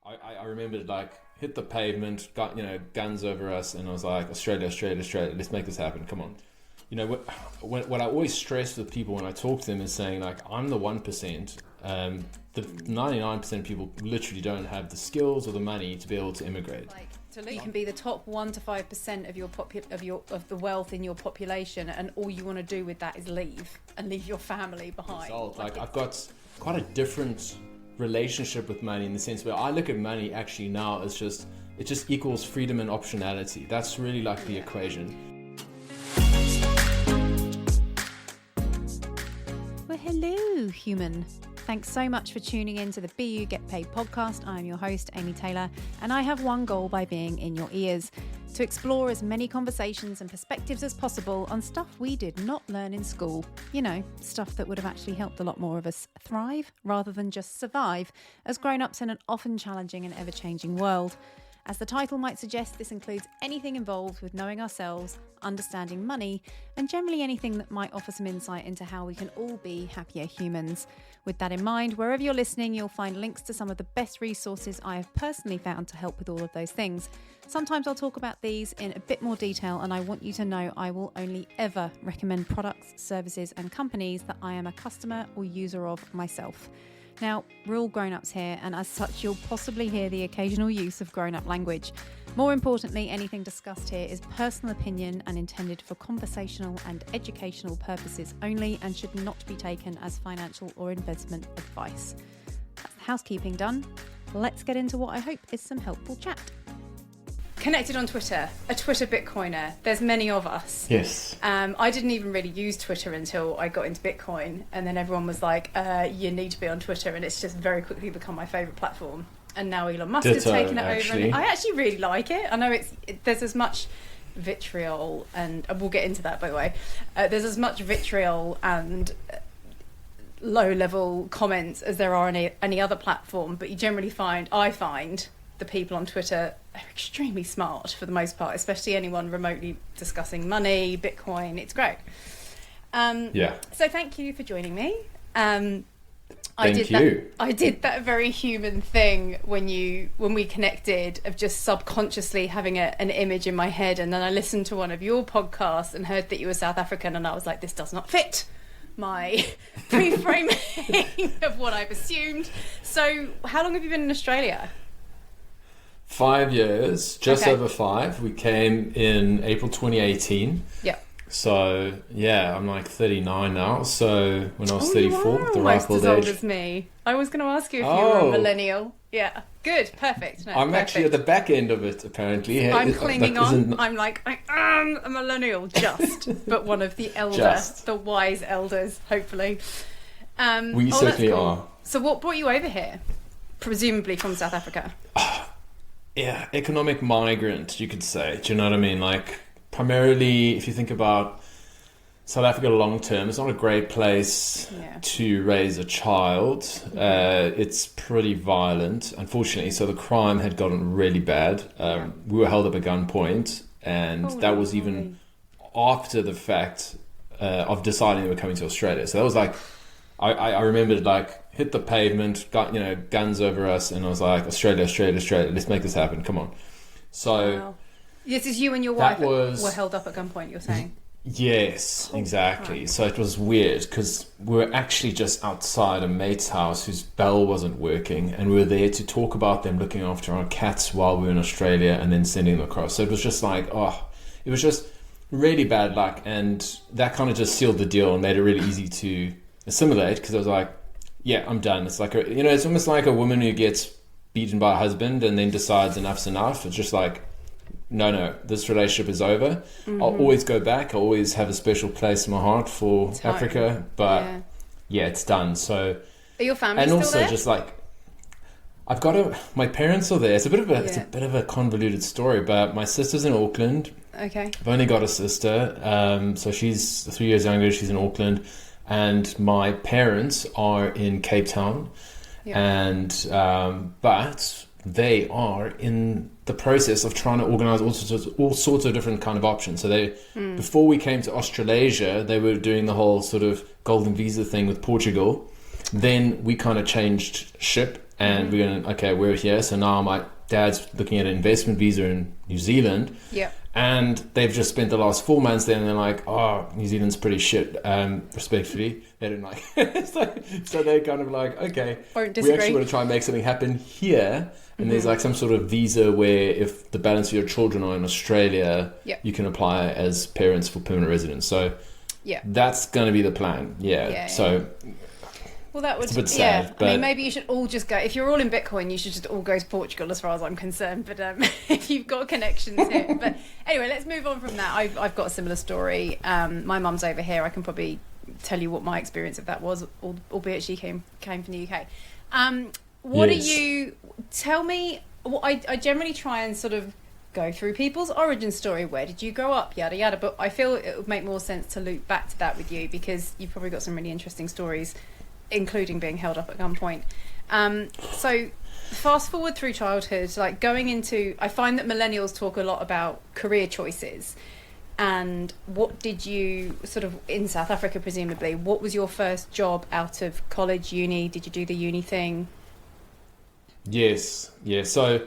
I remembered like hit the pavement, got guns over us, and I was like, Australia, Australia, Australia, let's make this happen. Come on. What I always stress with people when I talk to them is saying like I'm the 1%. The 99% of people literally don't have the skills or the money to be able to immigrate. You can be the top 1 to 5% of the wealth in your population, and all you want to do with that is leave your family behind. I've got quite a different relationship with money in the sense where I look at money actually now as it just equals freedom and optionality. That's really like the equation. Well, hello, human. Thanks so much for tuning in to the Be You Get Paid podcast. I'm your host, Amy Taylor, and I have one goal by being in your ears: to explore as many conversations and perspectives as possible on stuff we did not learn in school. Stuff that would have actually helped a lot more of us thrive rather than just survive as grown-ups in an often challenging and ever-changing world. As the title might suggest, this includes anything involved with knowing ourselves, understanding money, and generally anything that might offer some insight into how we can all be happier humans. With that in mind, wherever you're listening, you'll find links to some of the best resources I have personally found to help with all of those things. Sometimes I'll talk about these in a bit more detail, and I want you to know I will only ever recommend products, services, and companies that I am a customer or user of myself. Now, we're all grown-ups here, and as such, you'll possibly hear the occasional use of grown-up language. More importantly, anything discussed here is personal opinion and intended for conversational and educational purposes only, and should not be taken as financial or investment advice. That's the housekeeping done. Let's get into what I hope is some helpful chat. Connected on Twitter, a Twitter Bitcoiner. There's many of us. Yes. I didn't even really use Twitter until I got into Bitcoin, and then everyone was like, you need to be on Twitter, and it's just very quickly become my favourite platform. And now Elon Musk has taken it over, and I actually really like it. I know there's as much vitriol, and we'll get into that, by the way. There's as much vitriol and low-level comments as there are on any other platform, but you generally I find the people on Twitter are extremely smart for the most part, especially anyone remotely discussing money, Bitcoin. It's great. So thank you for joining me. I did that very human thing when we connected, of just subconsciously having an image in my head, and then I listened to one of your podcasts and heard that you were South African, and I was like, this does not fit my pre-framing of what I've assumed. So how long have you been in Australia? 5 years, just over 5. We came in April 2018. Yeah. So, yeah, I'm like 39 now. So, when I was 34, the ripe old age. Almost as old as me. I was going to ask you if you were a millennial. Yeah. Good. Perfect. No, I'm actually at the back end of it, apparently. I'm clinging on. I'm like, I am a millennial, but one of the the wise elders, hopefully. We certainly are. So what brought you over here? Presumably from South Africa. Yeah, economic migrant, you could say. Do you know what I mean? Like, primarily, if you think about South Africa long term, it's not a great place to raise a child. It's pretty violent, unfortunately. So the crime had gotten really bad. We were held up at gunpoint, and that was even after the fact of deciding we were coming to Australia. So that was like, I remembered like hit the pavement, got guns over us, and I was like, Australia, Australia, Australia, let's make this happen. Come on. So this is you and your wife were held up at gunpoint, you're saying? Yes, exactly. Right. So it was weird because we were actually just outside a mate's house whose bell wasn't working, and we were there to talk about them looking after our cats while we were in Australia and then sending them across. So it was just like, it was just really bad luck, and that kind of just sealed the deal and made it really easy to assimilate, because I was like, yeah, I'm done. It's like it's almost like a woman who gets beaten by a husband and then decides enough's enough. It's just like, no, this relationship is over. Mm-hmm. I'll always go back. I'll always have a special place in my heart for Africa, but it's done. So, are your family and still also there? Just like, my parents are there. It's a bit of a convoluted story, but my sister's in Auckland. Okay. I've only got a sister, so she's 3 years younger. She's in Auckland. And my parents are in Cape Town, and but they are in the process of trying to organise all sorts of different kind of options. So they, before we came to Australasia, they were doing the whole sort of golden visa thing with Portugal. Then we kind of changed ship, and we're here. So now my dad's looking at an investment visa in New Zealand. Yeah. And they've just spent the last 4 months there, and they're like, oh, New Zealand's pretty shit, respectfully. They don't like it. So they're kind of like, okay, we actually want to try and make something happen here. And there's like some sort of visa where if the balance of your children are in Australia, you can apply as parents for permanent residence. So that's going to be the plan. So... Well, that would, it's a bit sad, but... I mean, maybe you should all just go, if you're all in Bitcoin, you should just all go to Portugal as far as I'm concerned, but if you've got connections here. But anyway, let's move on from that. I've got a similar story. My mum's over here. I can probably tell you what my experience of that was, albeit she came from the UK. What yes. are you... Tell me... Well, I generally try and sort of go through people's origin story. Where did you grow up? Yada, yada. But I feel it would make more sense to loop back to that with you, because you've probably got some really interesting stories, including being held up at gunpoint. So fast forward through childhood, like going into... I find that millennials talk a lot about career choices. And what did you sort of, in South Africa presumably, what was your first job out of college, uni? Did you do the uni thing? Yes. So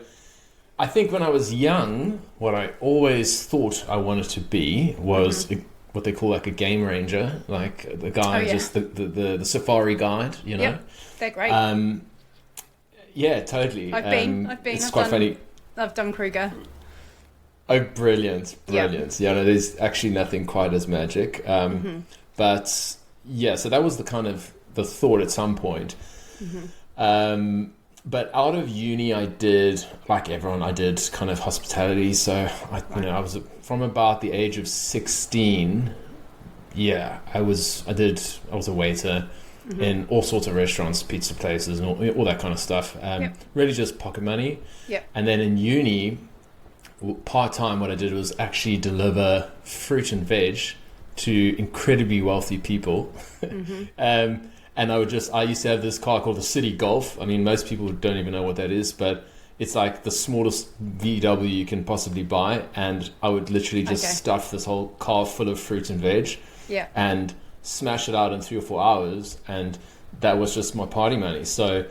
I think when I was young, what I always thought I wanted to be was... what they call like a game ranger, like the guy, just the safari guide, you know? Yep, they're great. Yeah, totally. I've been. It's quite funny. I've done Kruger. Oh, brilliant. Yep. Yeah, no, there's actually nothing quite as magic. But yeah, so that was the kind of the thought at some point. But out of uni, I did, like everyone, I did kind of hospitality. So I was from about the age of 16. Yeah, I was a waiter in all sorts of restaurants, pizza places, and all that kind of stuff. Really just pocket money. And then in uni, part time, what I did was actually deliver fruit and veg to incredibly wealthy people. And I used to have this car called the City Golf. I mean, most people don't even know what that is, but it's like the smallest VW you can possibly buy. And I would literally just stuff this whole car full of fruit and veg and smash it out in 3 or 4 hours. And that was just my party money. So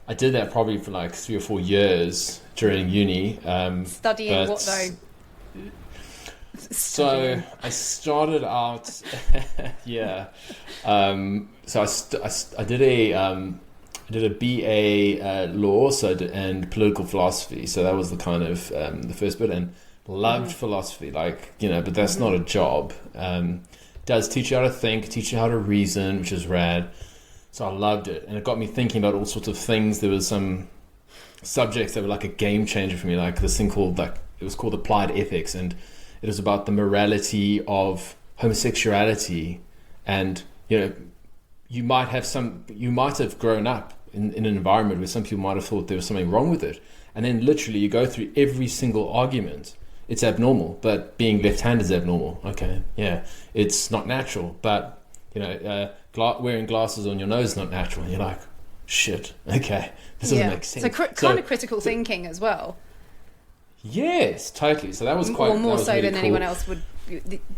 I did that probably for like 3 or 4 years during uni. Studying what though? So I started out, So I did a BA law and political philosophy. So that was the kind of the first bit, and loved philosophy, but that's not a job. Does teach you how to think, teach you how to reason, which is rad. So I loved it, and it got me thinking about all sorts of things. There was some subjects that were like a game changer for me, like this thing called it was called applied ethics, and it was about the morality of homosexuality. And you might have grown up in an environment where some people might have thought there was something wrong with it, and then literally you go through every single argument. It's abnormal, but being left-handed is abnormal. Okay, yeah, it's not natural, but wearing glasses on your nose is not natural. And you're like, shit, okay, this doesn't make sense. So kind of critical thinking as well. Yes, totally. So that was quite... Or more so really than cool. Anyone else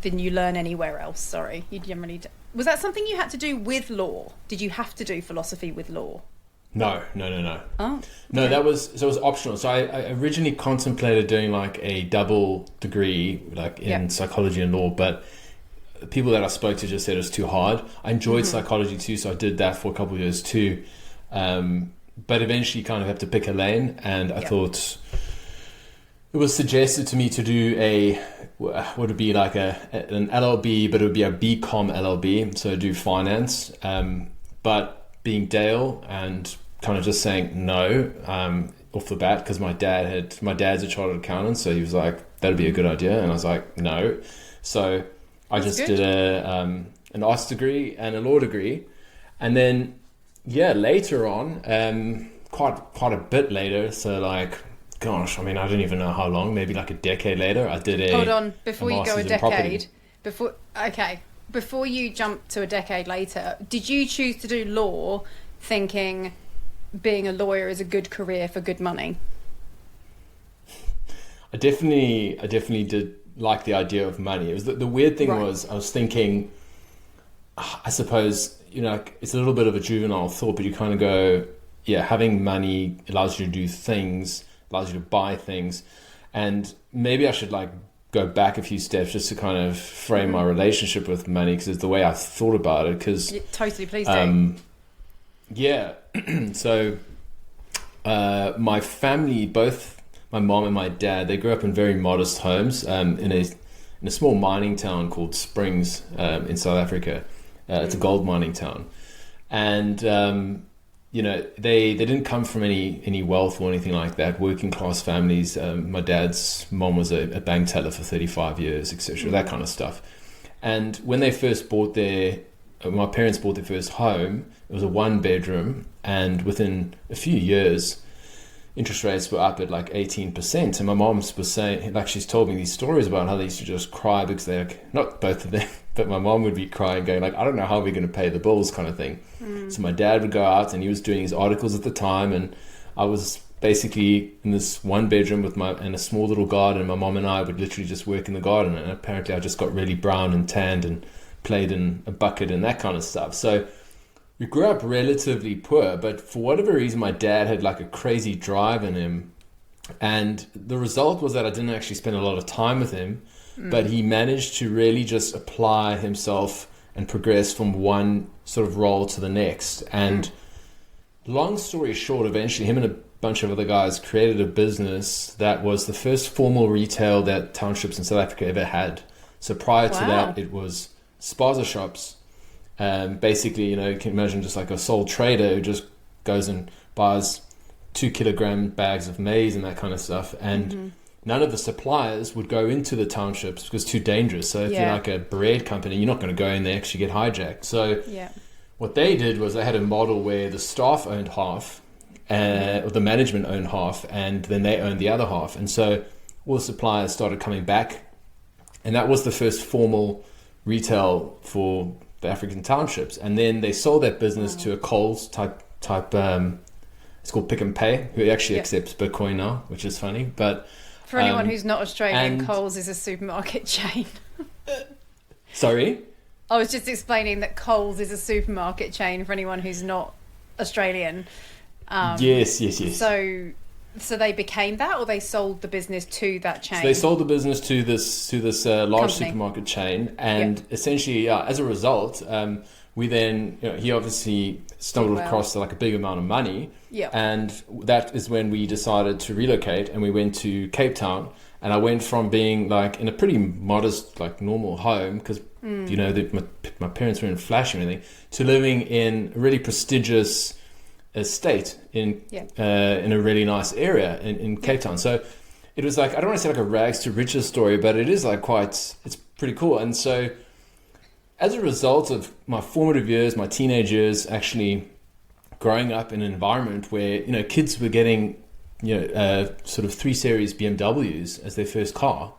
than you learn anywhere else, sorry. You generally... Was that something you had to do with law? Did you have to do philosophy with law? No. Oh. No, it was optional. So I originally contemplated doing like a double degree in psychology and law, but the people that I spoke to just said it was too hard. I enjoyed psychology too, so I did that for a couple of years too. But eventually you kind of have to pick a lane, and I thought... It was suggested to me to do what would be like an LLB, but it would be a BCom LLB, so do finance. But being Dale and kind of just saying no off the bat, because my dad's a chartered accountant, so he was like, that'd be a good idea, and I was like, no. So I just did an arts degree and a law degree, and then later on, quite a bit later, so like. Gosh, I mean, I don't even know how long. Maybe like a decade later, I did Hold on, before you go a decade, before you jump to a decade later, did you choose to do law, thinking being a lawyer is a good career for good money? I definitely did like the idea of money. It was the weird thing was I was thinking, I suppose it's a little bit of a juvenile thought, but you kind of go, yeah, having money allows you to do things, allows you to buy things. And maybe I should like go back a few steps just to kind of frame my relationship with money, because it's the way I thought about it. Because Totally, please do. yeah, so my family, both my mom and my dad, they grew up in very modest homes in a small mining town called Springs in South Africa. It's a gold mining town, and they didn't come from any wealth or anything like that. Working class families. My dad's mom was a bank teller for 35 years, etc. That kind of stuff. And when they first bought my parents bought their first home. It was a 1 bedroom, and within a few years, interest rates were up at like 18%. And my mom was saying, like, she's told me these stories about how they used to just cry because they're not both of them, but my mom would be crying, going like, I don't know how we're going to pay the bills, kind of thing. So my dad would go out, and he was doing his articles at the time, and I was basically in this 1 bedroom and a small little garden. My mom and I would literally just work in the garden, and apparently I just got really brown and tanned and played in a bucket and that kind of stuff. So we grew up relatively poor, but for whatever reason, my dad had like a crazy drive in him. And the result was that I didn't actually spend a lot of time with him, but he managed to really just apply himself and progress from one sort of role to the next. And long story short, eventually him and a bunch of other guys created a business that was the first formal retail that townships in South Africa ever had. So prior to that, it was spaza shops. Basically, you can imagine just like a sole trader who just goes and buys 2 kilogram bags of maize and that kind of stuff. And none of the suppliers would go into the townships because it's too dangerous. So if you're like a bread company, you're not going to go in there, actually get hijacked. So what they did was they had a model where the staff owned half, or the management owned half, and then they owned the other half. And so all the suppliers started coming back. And that was the first formal retail for the African townships. And then they sold that business to a Coles type it's called Pick and Pay, who actually accepts Bitcoin now, which is funny. But for anyone who's not Australian, Coles is a supermarket chain. Sorry? I was just explaining that Coles is a supermarket chain for anyone who's not Australian. Yes. So they became that, or they sold the business to that chain? So they sold the business to this large company. Supermarket chain, and essentially, as a result, we then he obviously stumbled across like a big amount of money, and that is when we decided to relocate, and we went to Cape Town. And I went from being like in a pretty modest, like normal home, because my parents weren't flashy or anything, to living in a really prestigious estate in a really nice area in Cape Town. So it was like, I don't want to say like a rags to riches story, but it is like it's pretty cool. And so as a result of my formative years, my teenage years, actually growing up in an environment where kids were getting sort of 3 Series BMWs as their first car,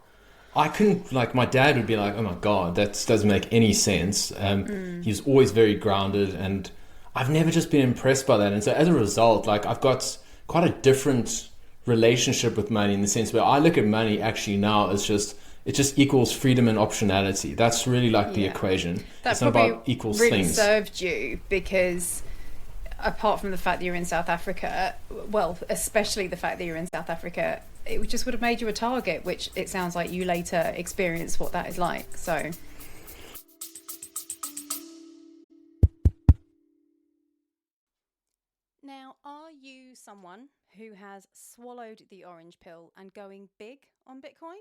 I couldn't, like, my dad would be like, oh my God, that doesn't make any sense. He was always very grounded, and I've never just been impressed by that. And so as a result, like, I've got quite a different relationship with money, in the sense where I look at money actually now as it just equals freedom and optionality. That's really like the equation. It's not about equals really things. Served you, because apart from the fact that you're in South Africa, well, especially the fact that you're in South Africa, it just would have made you a target, which it sounds like you later experienced what that is like. So now, are you someone who has swallowed the orange pill and going big on Bitcoin?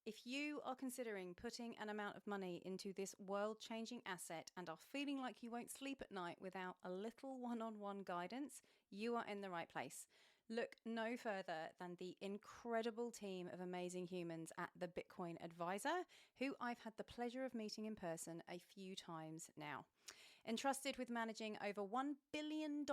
If you are considering putting an amount of money into this world-changing asset and are feeling like you won't sleep at night without a little one-on-one guidance, you are in the right place. Look no further than the incredible team of amazing humans at the Bitcoin Advisor, who I've had the pleasure of meeting in person a few times now. Entrusted with managing over $1 billion,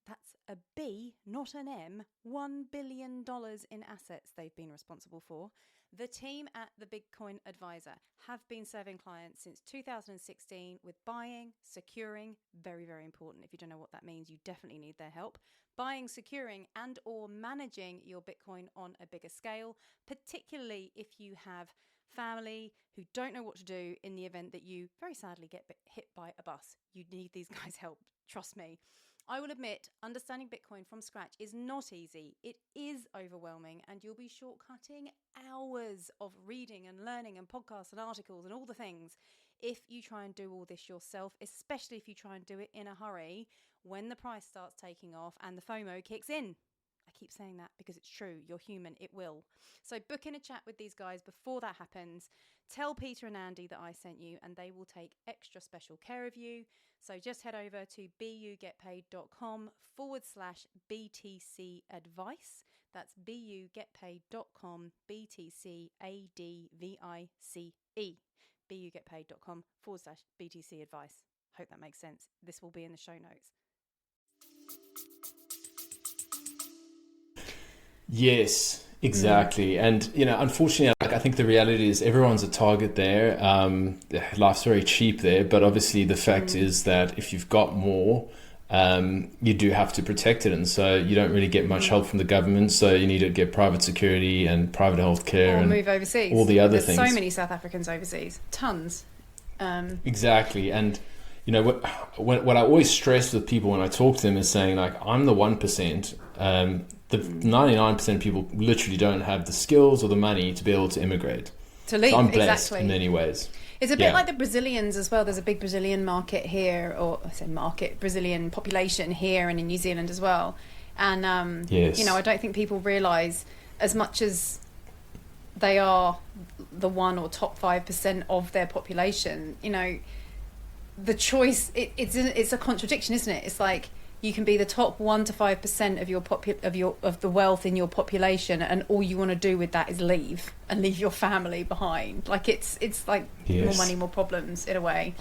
that's a B, not an M, $1 billion in assets they've been responsible for. The team at the Bitcoin Advisor have been serving clients since 2016 with buying, securing, very, very important. If you don't know what that means, you definitely need their help. Buying, securing, and or managing your Bitcoin on a bigger scale, particularly if you have family who don't know what to do in the event that you very sadly get hit by a bus. You need these guys' help, trust me. I will admit, understanding Bitcoin from scratch is not easy. It is overwhelming, and you'll be shortcutting hours of reading and learning and podcasts and articles and all the things if you try and do all this yourself, especially if you try and do it in a hurry when the price starts taking off and the FOMO kicks in. I keep saying that because it's true. You're human. It will. So book in a chat with these guys before that happens. Tell Peter and Andy that I sent you, and they will take extra special care of you. So just head over to bugetpaid.com/BTC advice. That's bugetpaid.com BTC ADVICE. bugetpaid.com/BTC advice. Hope that makes sense. This will be in the show notes. Yes, exactly. And, unfortunately, I think the reality is everyone's a target there. Life's very cheap there. But obviously the fact is that if you've got more, you do have to protect it. And so you don't really get much help from the government. So you need to get private security and private healthcare and move overseas. All the other There's things. So many South Africans overseas. Tons. Exactly. And, what I always stress with people when I talk to them is saying, like, I'm the 1%. The 99% of people literally don't have the skills or the money to be able to immigrate. To leave, so I'm blessed exactly. in many ways. It's a bit like the Brazilians as well. There's a big Brazilian market here, or I say market, Brazilian population here and in New Zealand as well. And, yes. I don't think people realise, as much as they are the 1 or top 5% of their population, the choice, it's a contradiction, isn't it? It's like, you can be the top 1 to 5% of the wealth in your population, and all you want to do with that is leave your family behind. Like it's like more money, more problems in a way.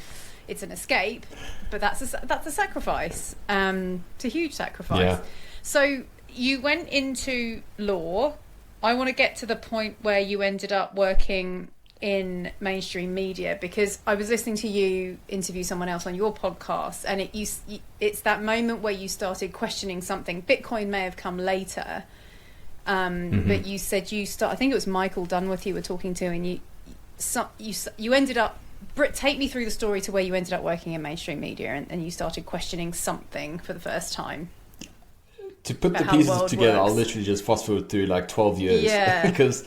It's an escape, but that's a sacrifice. It's a huge sacrifice. Yeah. So you went into law. I want to get to the point where you ended up working in mainstream media, because I was listening to you interview someone else on your podcast, and it's that moment where you started questioning something. Bitcoin may have come later, but you said I think it was Michael Dunworth you were talking to, and you ended up, take me through the story to where you ended up working in mainstream media, and you started questioning something for the first time. To put the pieces together, I'll literally just fast forward through like 12 years. Yeah. Because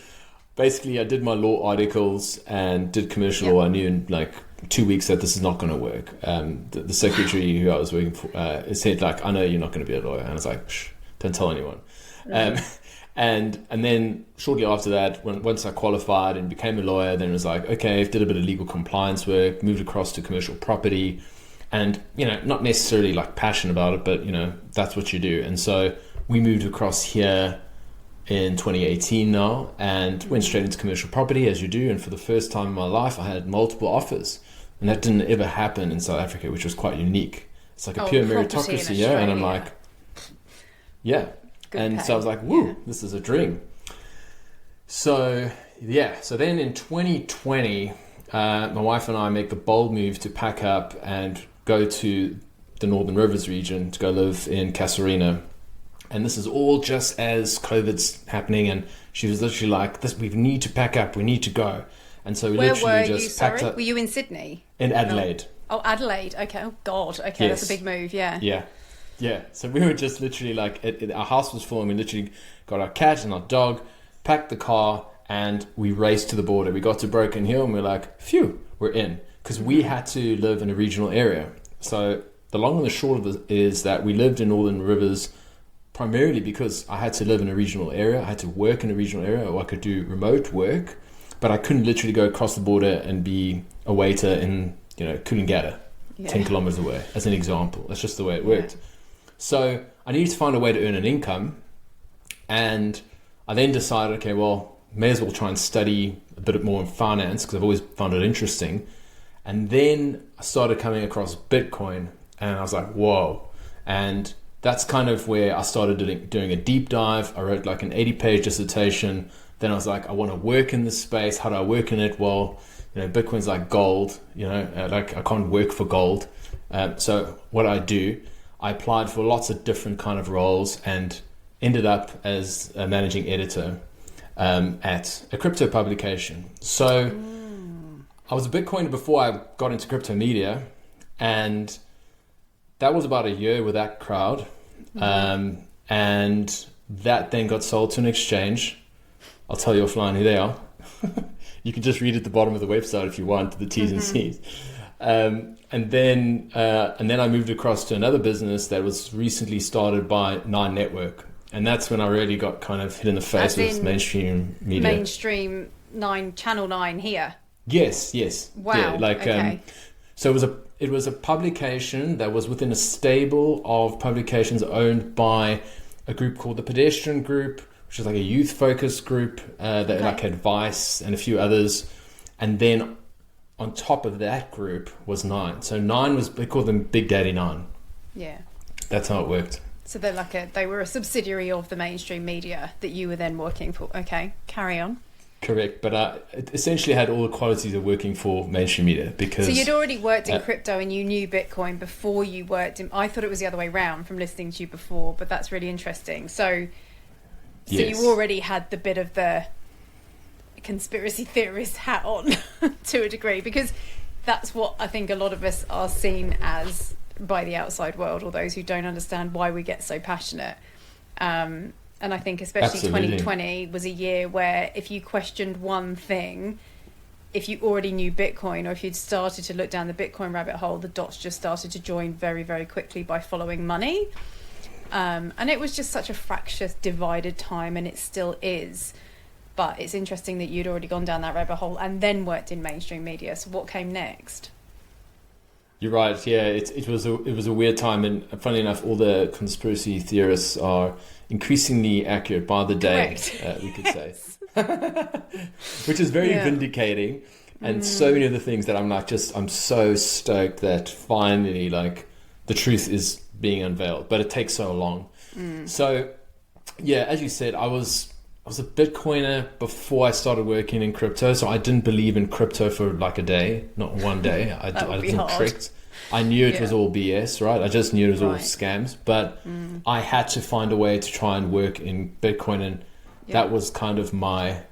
basically I did my law articles and did commercial law. I knew in like 2 weeks that this is not going to work. The secretary who I was working for said, like, I know you're not going to be a lawyer. And I was like, shh, don't tell anyone. And then shortly after that, once I qualified and became a lawyer, then it was like, okay, did a bit of legal compliance work, moved across to commercial property. And, not necessarily like passionate about it, but, that's what you do. And so we moved across here in 2018 now, and went straight into commercial property, as you do. And for the first time in my life, I had multiple offers, and that didn't ever happen in South Africa, which was quite unique. It's like a pure meritocracy, yeah. And I'm like, yeah. Good and pay. So I was like, woo, this is a dream. So then in 2020, my wife and I make the bold move to pack up and go to the Northern Rivers region to go live in Casuarina. And this is all just as COVID's happening, and she was literally like, "This, we need to pack up. We need to go." And so we literally just packed up. Were you in Sydney? In Adelaide. Oh, Adelaide. Okay. Oh God. Okay, yes. That's a big move. Yeah. Yeah. So we were just literally like, our house was full, and we literally got our cat and our dog, packed the car, and we raced to the border. We got to Broken Hill, and we're like, "Phew, we're in," because we had to live in a regional area. So the long and the short of it is that we lived in Northern Rivers primarily because I had to live in a regional area. I had to work in a regional area, or I could do remote work, but I couldn't literally go across the border and be a waiter in, Coolangatta, 10 kilometers away, as an example. That's just the way it worked. Yeah. So I needed to find a way to earn an income, and I then decided, okay, well, may as well try and study a bit more in finance, because I've always found it interesting. And then I started coming across Bitcoin, and I was like, whoa. And that's kind of where I started doing a deep dive. I wrote like an 80-page dissertation. Then I was like, I want to work in this space. How do I work in it? Well, Bitcoin's like gold, like I can't work for gold. So what I do, I applied for lots of different kind of roles and ended up as a managing editor at a crypto publication. So I was a Bitcoiner before I got into crypto media, and that was about a year with that crowd. And that then got sold to an exchange. I'll tell you offline who they are. You can just read at the bottom of the website if you want, the T's and C's. And then I moved across to another business that was recently started by Nine Network. And that's when I really got kind of hit in the face with mainstream media. Mainstream Channel 9 here. Yes. Wow. Yeah, Okay. So it was a publication that was within a stable of publications owned by a group called the Pedestrian Group, which is like a youth-focused group that like advice and a few others. And then on top of that group was Nine. So Nine they called them Big Daddy Nine. Yeah. That's how it worked. So they were a subsidiary of the mainstream media that you were then working for. Okay, carry on. Correct, but it essentially had all the qualities of working for mainstream media because... So you'd already worked in crypto and you knew Bitcoin before you worked in... I thought it was the other way around from listening to you before, but that's really interesting. So yes. You already had the bit of the conspiracy theorist hat on to a degree, because that's what I think a lot of us are seen as by the outside world, or those who don't understand why we get so passionate. And I think especially Absolutely. 2020 was a year where if you questioned one thing, if you already knew Bitcoin, or if you'd started to look down the Bitcoin rabbit hole, the dots just started to join very, very quickly by following money. And it was just such a fractious, divided time, and it still is. But it's interesting that you'd already gone down that rabbit hole and then worked in mainstream media. So what came next? You're right. Yeah, it was a weird time, and funnily enough, all the conspiracy theorists are increasingly accurate by the day. We could say, which is very vindicating, and so many of the things that I'm so stoked that finally like the truth is being unveiled, but it takes so long. So yeah, as you said, I was a Bitcoiner before I started working in crypto, so I didn't believe in crypto for like a day, not one day. I wasn't tricked. I knew it was all BS, right? I just knew it was all scams, but I had to find a way to try and work in Bitcoin, and that was kind of my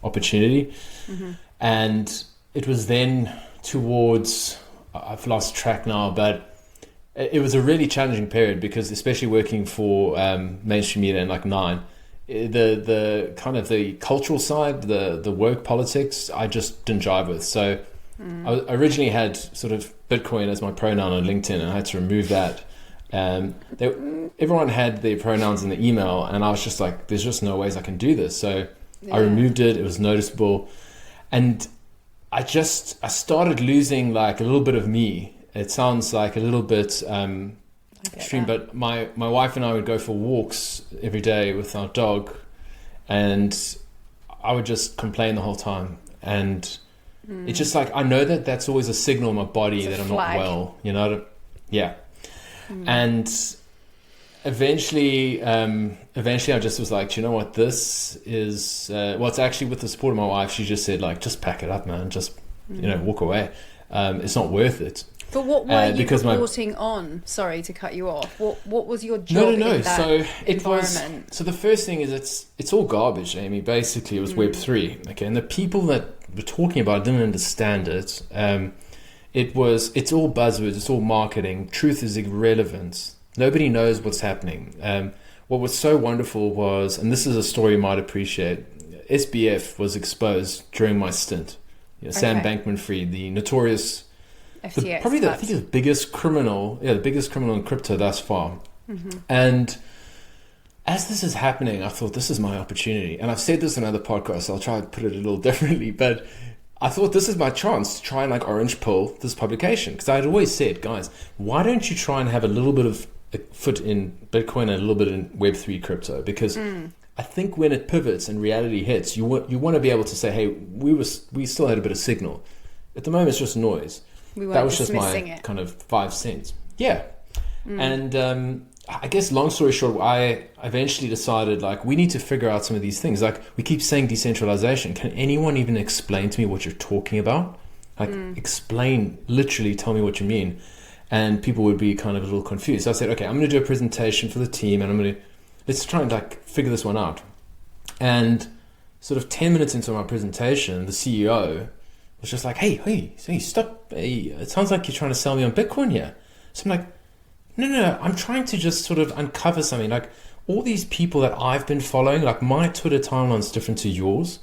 opportunity. And it was then towards, I've lost track now, but it was a really challenging period because especially working for mainstream media and like Nine, the kind of the cultural side, the work politics, I just didn't jive with. So I originally had sort of Bitcoin as my pronoun on LinkedIn, and I had to remove that. Everyone had their pronouns in the email, and I was just like, there's just no ways I can do this. So I removed it. It was noticeable. And I started losing like a little bit of me. It sounds like a little bit extreme, but my wife and I would go for walks every day with our dog, and I would just complain the whole time. And it's just like, I know that that's always a signal in my body that I'm not well, you know? Yeah. And eventually I just was like, do you know what, this is, it's actually with the support of my wife, she just said like, just pack it up, man. Just, walk away. It's not worth it. But what were you reporting on? Sorry to cut you off. What was your job in that environment? So the first thing is it's all garbage, Amy. Basically, it was Web3. Okay, and the people that were talking about it didn't understand it. It's all buzzwords. It's all marketing. Truth is irrelevant. Nobody knows what's happening. What was so wonderful was, and this is a story you might appreciate, SBF was exposed during my stint. Sam Bankman-Fried, the notorious... FTX, I think the biggest criminal in crypto thus far. And as this is happening, I thought, this is my opportunity. And I've said this in other podcasts, so I'll try to put it a little differently, but I thought this is my chance to try and like orange pill this publication. Because I had always said, guys, why don't you try and have a little bit of a foot in Bitcoin and a little bit in Web3 crypto? Because I think when it pivots and reality hits, you want to be able to say, hey, we still had a bit of signal. At the moment, it's just noise. That was just my kind of 5 cents. Yeah. And I guess long story short, I eventually decided like, we need to figure out some of these things. Like we keep saying decentralization. Can anyone even explain to me what you're talking about? Like literally tell me what you mean. And people would be kind of a little confused. So I said, okay, I'm going to do a presentation for the team, and let's try and like figure this one out. And sort of 10 minutes into my presentation, the CEO was just like, hey, stop. Hey, it sounds like you're trying to sell me on Bitcoin here. So I'm like, no, I'm trying to just sort of uncover something. Like all these people that I've been following, like my Twitter timeline's different to yours.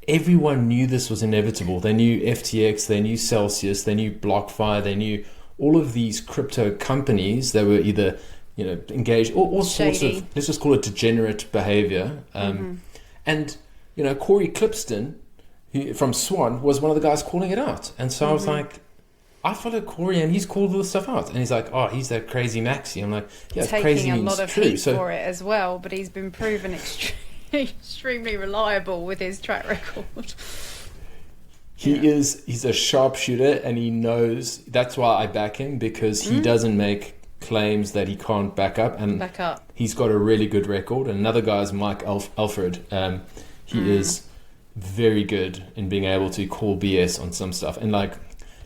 Everyone knew this was inevitable. They knew FTX, they knew Celsius, they knew BlockFi, they knew all of these crypto companies that were either, engaged, all sorts of, let's just call it degenerate behavior. And, Corey Clipston from Swan was one of the guys calling it out. And so I was like, I follow Corey and he's called all this stuff out. And he's like, oh, he's that crazy maxi. I'm like, yeah, it's crazy means true. Taking a lot of heat for it as well, but he's been proven extremely reliable with his track record. He's a sharpshooter and he knows. That's why I back him, because he doesn't make claims that he can't back up. And he's got a really good record. And another guy is Mike Alfred. He is very good in being able to call BS on some stuff. And like,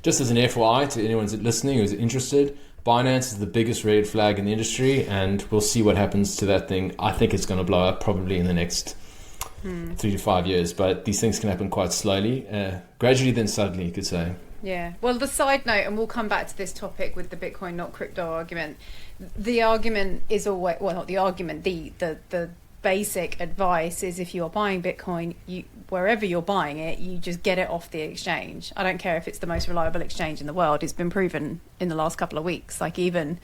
just as an FYI to anyone who's listening who's interested, Binance is the biggest red flag in the industry, and we'll see what happens to that thing. I think it's going to blow up probably in the next 3 to 5 years, but these things can happen quite slowly, gradually then suddenly, you could say. Yeah. Well, the side note, and we'll come back to this topic with the Bitcoin not crypto argument. The argument is always, well, not the argument, the basic advice is if you're buying Bitcoin, wherever you're buying it, you just get it off the exchange. I don't care if it's the most reliable exchange in the world. It's been proven in the last couple of weeks. Like even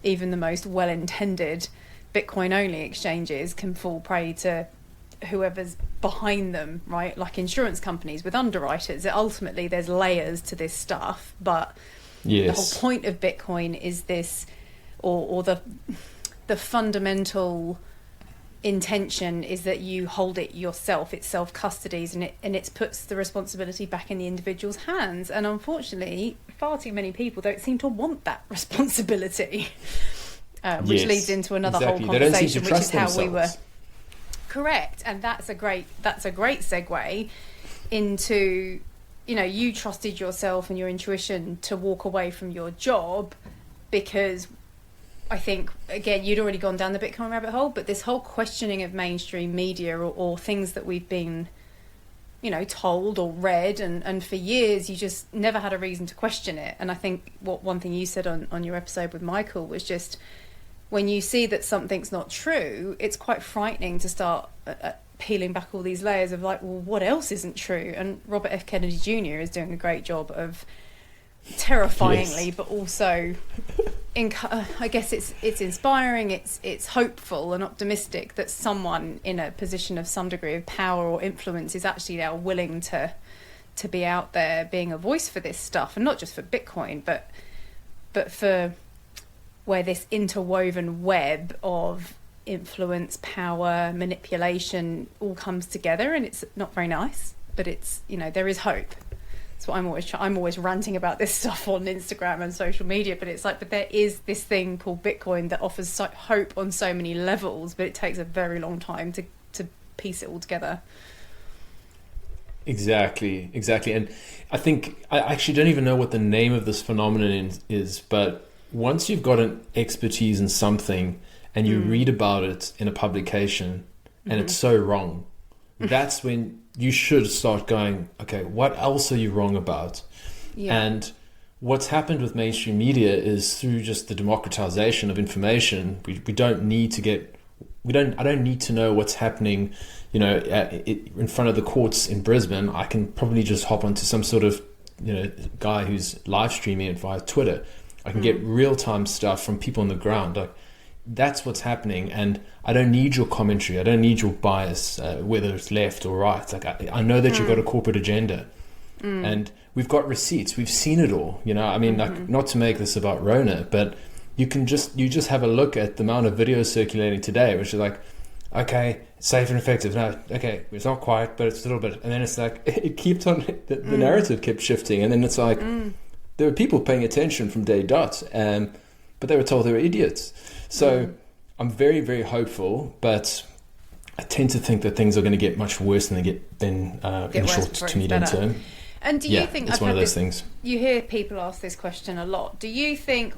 the most well-intended Bitcoin-only exchanges can fall prey to whoever's behind them, right? Like insurance companies with underwriters. Ultimately, there's layers to this stuff, but the whole point of Bitcoin is this, or the fundamental intention is that you hold it yourself. It's self-custodies, and it puts the responsibility back in the individual's hands. And unfortunately, far too many people don't seem to want that responsibility, which leads into another whole conversation, which is how we were correct. And that's a great segue into, you trusted yourself and your intuition to walk away from your job because I think, again, you'd already gone down the Bitcoin rabbit hole, but this whole questioning of mainstream media or things that we've been, told or read, and for years you just never had a reason to question it. And I think one thing you said on your episode with Michael was just, when you see that something's not true, it's quite frightening to start peeling back all these layers of like, well, what else isn't true? And Robert F. Kennedy Jr. is doing a great job of terrifyingly, but also I guess it's inspiring, it's hopeful and optimistic that someone in a position of some degree of power or influence is actually now willing to be out there being a voice for this stuff, and not just for Bitcoin, but for where this interwoven web of influence, power, manipulation all comes together. And it's not very nice, but it's, there is hope. That's what I'm always ranting about this stuff on Instagram and social media, but it's like, but there is this thing called Bitcoin that offers hope on so many levels, but it takes a very long time to piece it all together. Exactly. And I think, I actually don't even know what the name of this phenomenon is, but once you've got an expertise in something and you read about it in a publication and it's so wrong, that's when you should start going, okay, what else are you wrong about? Yeah. And what's happened with mainstream media is through just the democratization of information, we don't need to I don't need to know what's happening, in front of the courts in Brisbane. I can probably just hop onto some sort of, guy who's live streaming it via Twitter. I can get real-time stuff from people on the ground. Like, that's what's happening, and I don't need your commentary. I don't need your bias, whether it's left or right. Like, I know that you've got a corporate agenda, and we've got receipts. We've seen it all. Like, not to make this about Rona, but you just have a look at the amount of videos circulating today, which is like, okay, safe and effective. No, okay, it's not quite, but it's a little bit. And then it's like, it keeps on, the narrative kept shifting, and then it's like, there were people paying attention from day dot, but they were told they were idiots. So I'm very, very hopeful, but I tend to think that things are going to get much worse than they get in the short to medium term. And do you think it's one of those things? You hear people ask this question a lot. Do you think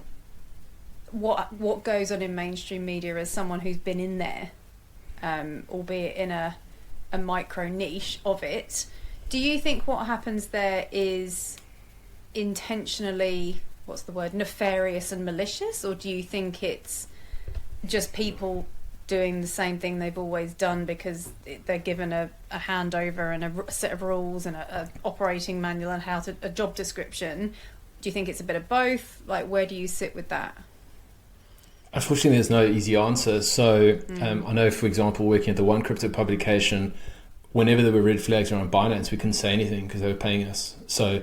what goes on in mainstream media, as someone who's been in there, albeit in a micro niche of it, do you think what happens there is intentionally what's the word, nefarious and malicious, or do you think it's just people doing the same thing they've always done because they're given a handover and a set of rules and a operating manual and a job description? Do you think it's a bit of both? Like, where do you sit with that? Unfortunately, there's no easy answer. So I know, for example, working at the One Crypto publication, whenever there were red flags around Binance, we couldn't say anything because they were paying us. So,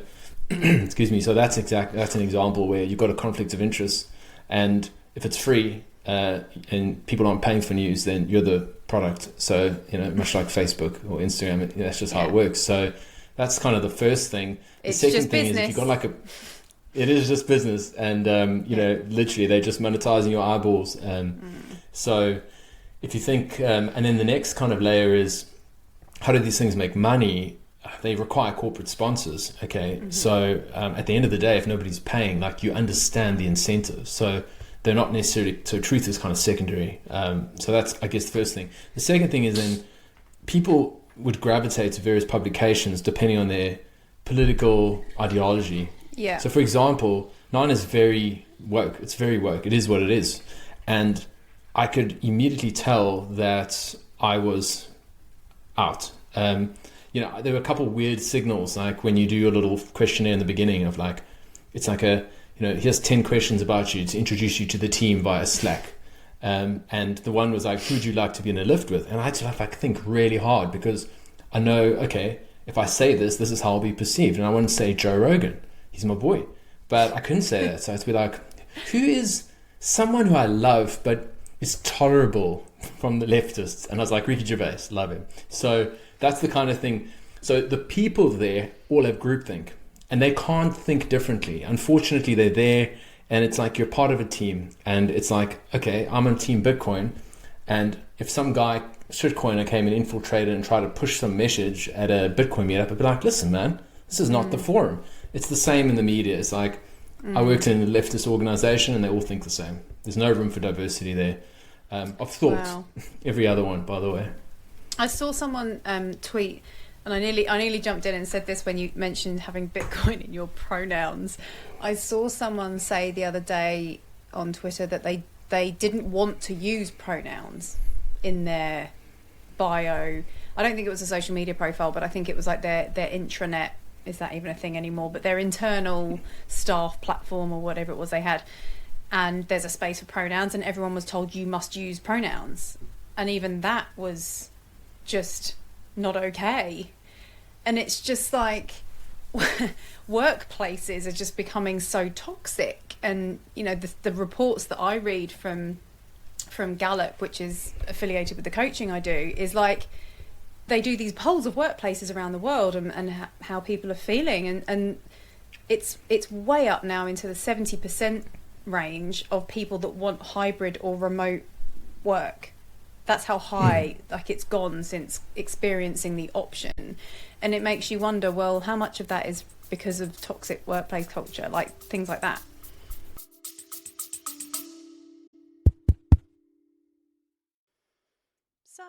excuse me. So that's an example where you've got a conflict of interest, and if it's free and people aren't paying for news, then you're the product. So, much like Facebook or Instagram, that's just how it works. So that's kind of the first thing. The second thing is, if you've got it is just business, and literally they're just monetizing your eyeballs. So if you think, and then the next kind of layer is, how do these things make money? They require corporate sponsors. Okay, so at the end of the day, if nobody's paying, like, you understand the incentive. So they're not necessarily. So truth is kind of secondary. So that's, I guess, the first thing. The second thing is then people would gravitate to various publications depending on their political ideology. Yeah. So, for example, Nine is very woke. It's very woke. It is what it is. And I could immediately tell that I was out. There were a couple of weird signals, like when you do your little questionnaire in the beginning of, like, it's like here's 10 questions about you to introduce you to the team via Slack. And the one was like, who would you like to be in a lift with? And I had to think really hard, because I know, okay, if I say this is how I'll be perceived. And I wouldn't say Joe Rogan. He's my boy. But I couldn't say that. So I had to be like, who is someone who I love but is tolerable from the leftists? And I was like, Ricky Gervais, love him. So that's the kind of thing. So the people there all have groupthink, and they can't think differently. Unfortunately, they're there, and it's like you're part of a team. And it's like, okay, I'm on Team Bitcoin, and if some guy, shitcoiner, came and infiltrated and tried to push some message at a Bitcoin meetup, I'd be like, listen, man, this is not the forum. It's the same in the media. It's like, I worked in a leftist organization and they all think the same. There's no room for diversity there. Of thought. Wow. Every other one, by the way. I saw someone tweet, and I nearly jumped in and said this when you mentioned having Bitcoin in your pronouns. I saw someone say the other day on Twitter that they didn't want to use pronouns in their bio. I don't think it was a social media profile, but I think it was like their intranet. Is that even a thing anymore? But their internal staff platform or whatever it was they had. And there's a space for pronouns, and everyone was told you must use pronouns. And even that was just not okay. And it's just like workplaces are just becoming so toxic. And, the reports that I read from Gallup, which is affiliated with the coaching I do, is like, they do these polls of workplaces around the world and how people are feeling, and it's way up now into the 70% range of people that want hybrid or remote work. That's how high it's gone since experiencing the option. And it makes you wonder, well, how much of that is because of toxic workplace culture, like things like that. So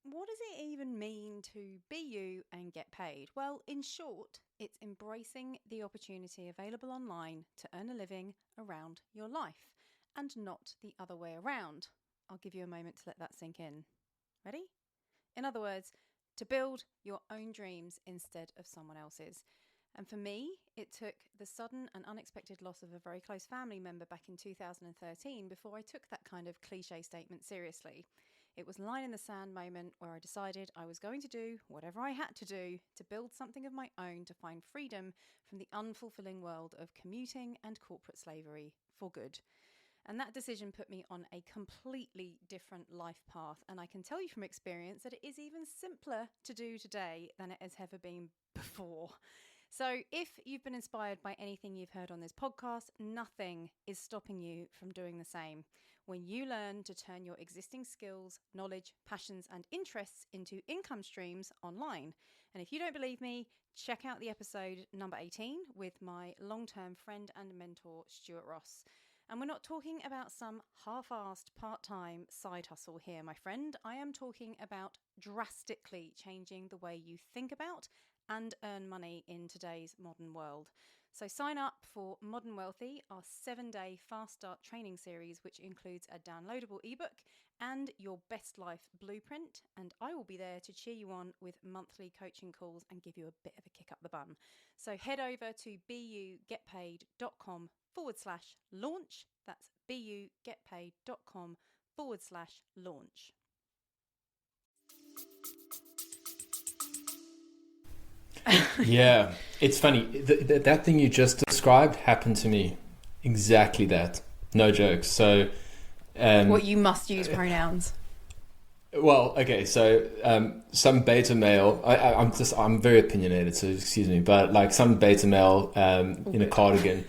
what does it even mean to be you and get paid? Well, in short, it's embracing the opportunity available online to earn a living around your life, and not the other way around. I'll give you a moment to let that sink in. Ready? In other words, to build your own dreams instead of someone else's. And for me, it took the sudden and unexpected loss of a very close family member back in 2013 before I took that kind of cliche statement seriously. It was a line in the sand moment where I decided I was going to do whatever I had to do to build something of my own, to find freedom from the unfulfilling world of commuting and corporate slavery for good. And that decision put me on a completely different life path. And I can tell you from experience that it is even simpler to do today than it has ever been before. So if you've been inspired by anything you've heard on this podcast, nothing is stopping you from doing the same. When you learn to turn your existing skills, knowledge, passions, and interests into income streams online. And if you don't believe me, check out the episode number 18 with my long-term friend and mentor, Stuart Ross. And we're not talking about some half-assed part-time side hustle here, my friend. I am talking about drastically changing the way you think about and earn money in today's modern world. So sign up for Modern Wealthy, our 7-day fast start training series, which includes a downloadable ebook and your best life blueprint. And I will be there to cheer you on with monthly coaching calls and give you a bit of a kick up the bum. So head over to bugetpaid.com/launch. That's bugetpaid.com/launch. Yeah, it's funny. That thing you just described happened to me. Exactly that. No jokes. So, what, you must use pronouns? Well, okay. So, some beta male. I'm very opinionated, so excuse me. But like some beta male in a cardigan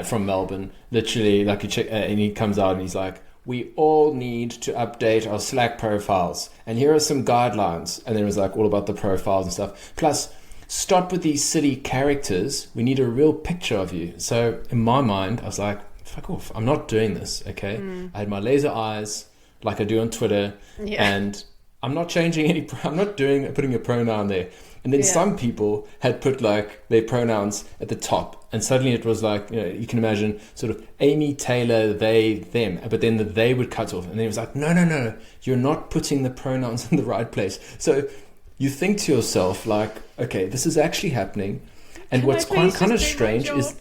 from Melbourne, literally, like you check, and he comes out and he's like, "We all need to update our Slack profiles, and here are some guidelines." And then it was like all about the profiles and stuff. Plus, stop with these silly characters. We need a real picture of you. So in my mind, I was like, fuck off. I'm not doing this, okay? I had my laser eyes, like I do on Twitter, and I'm not changing I'm not putting a pronoun there. And then some people had put like their pronouns at the top, and suddenly it was like, you can imagine sort of Amy, Taylor, they, them, but then the they would cut off. And then it was like, no, you're not putting the pronouns in the right place. So you think to yourself, like, okay, this is actually happening. And what's kind of strange is,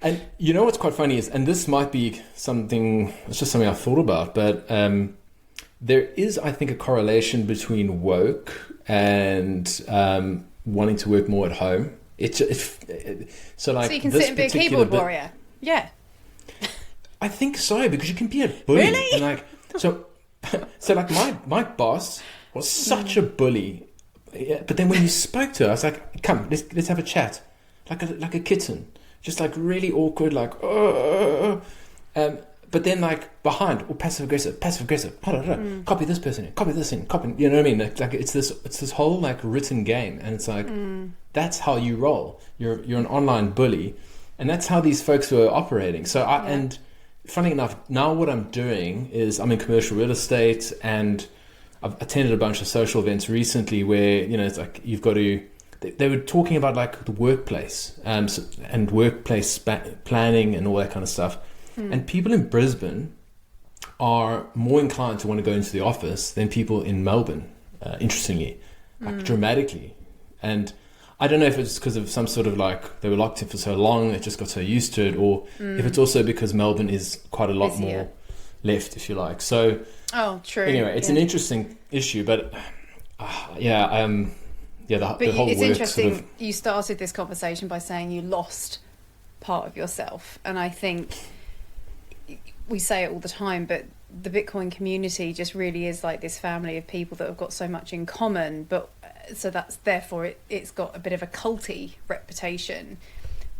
and you know what's quite funny is, and this might be something, it's just something I thought about, but there is, I think, a correlation between woke and wanting to work more at home. So you can sit and be a keyboard warrior. Yeah. I think so, because you can be a bully. Really? And like, so like my boss was such a bully, but then when you spoke to her, I was like, "Come, let's have a chat," like a kitten, just like really awkward, like, but then like behind, passive aggressive, copy this person, copy this in, copy, you know what I mean? Like it's this whole like written game, and it's like that's how you roll. You're an online bully, and that's how these folks were operating. So and funny enough, now what I'm doing is I'm in commercial real estate, and I've attended a bunch of social events recently where, it's like you've got to, they were talking about like the workplace and workplace planning and all that kind of stuff. And people in Brisbane are more inclined to want to go into the office than people in Melbourne, interestingly, like dramatically. And I don't know if it's because of some sort of like they were locked in for so long, they just got so used to it, or if it's also because Melbourne is quite a lot busier, more left, if you like. So, true. Anyway, it's an interesting issue, but the whole it's work interesting. sort of... You started this conversation by saying you lost part of yourself, and I think we say it all the time, but the Bitcoin community just really is like this family of people that have got so much in common, but so that's therefore it's got a bit of a culty reputation.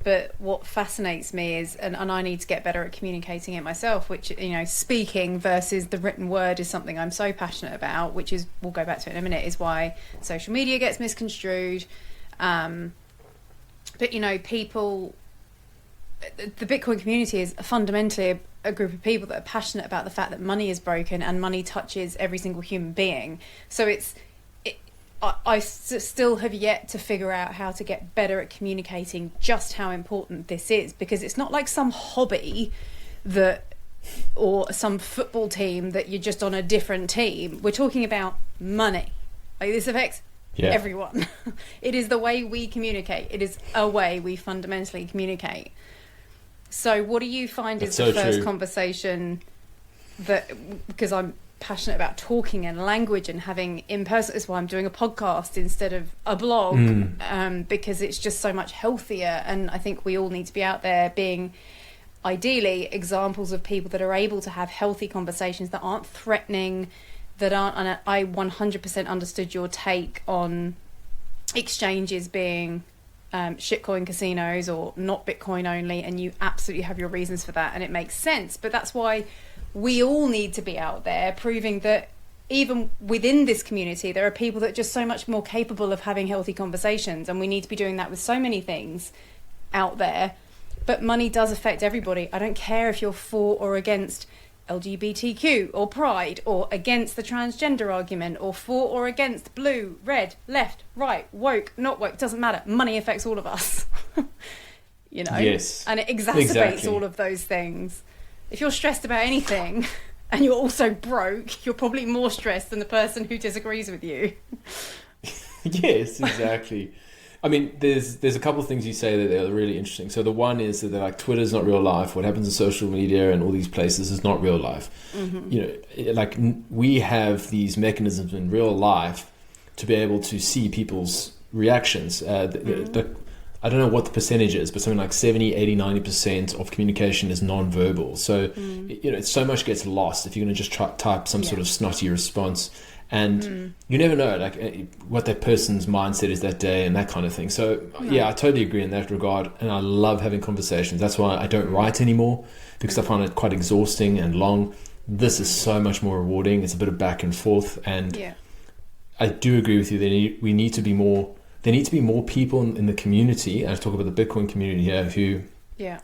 But what fascinates me is, and I need to get better at communicating it myself, which, speaking versus the written word is something I'm so passionate about, which is, we'll go back to it in a minute, is why social media gets misconstrued. But, people, the Bitcoin community is fundamentally a group of people that are passionate about the fact that money is broken and money touches every single human being. So I still have yet to figure out how to get better at communicating just how important this is, because it's not like some hobby or some football team that you're just on a different team. We're talking about money. Like, this affects everyone. It is the way we communicate. It is a way we fundamentally communicate. So what do you find is the first conversation because I'm passionate about talking and language and having in person, that's why I'm doing a podcast instead of a blog, because it's just so much healthier, and I think we all need to be out there being ideally examples of people that are able to have healthy conversations that aren't threatening, that aren't, and I 100% understood your take on exchanges being shitcoin casinos or not Bitcoin only, and you absolutely have your reasons for that, and it makes sense. But that's why we all need to be out there proving that even within this community there are people that are just so much more capable of having healthy conversations, and we need to be doing that with so many things out there. But money does affect everybody. I don't care if you're for or against LGBTQ or pride or against the transgender argument or for or against blue, red, left, right, woke, not woke, doesn't matter. Money affects all of us, you know? Yes. And it exacerbates all of those things. If you're stressed about anything and you're also broke, you're probably more stressed than the person who disagrees with you. Yes, exactly. I mean, there's a couple of things you say that are really interesting. So the one is that like Twitter's not real life. What happens in social media and all these places is not real life. Mm-hmm. You know, like we have these mechanisms in real life to be able to see people's reactions. I don't know what the percentage is, but something like 70, 80, 90% of communication is non-verbal. So, you know, so much gets lost if you're going to just type some sort of snotty response. And you never know like what that person's mindset is that day and that kind of thing. So yeah, I totally agree in that regard, and I love having conversations. That's why I don't write anymore, because I find it quite exhausting and long. This is so much more rewarding. It's a bit of back and forth, and I do agree with you. There need to be more people in the community, and I talk about the Bitcoin community here, who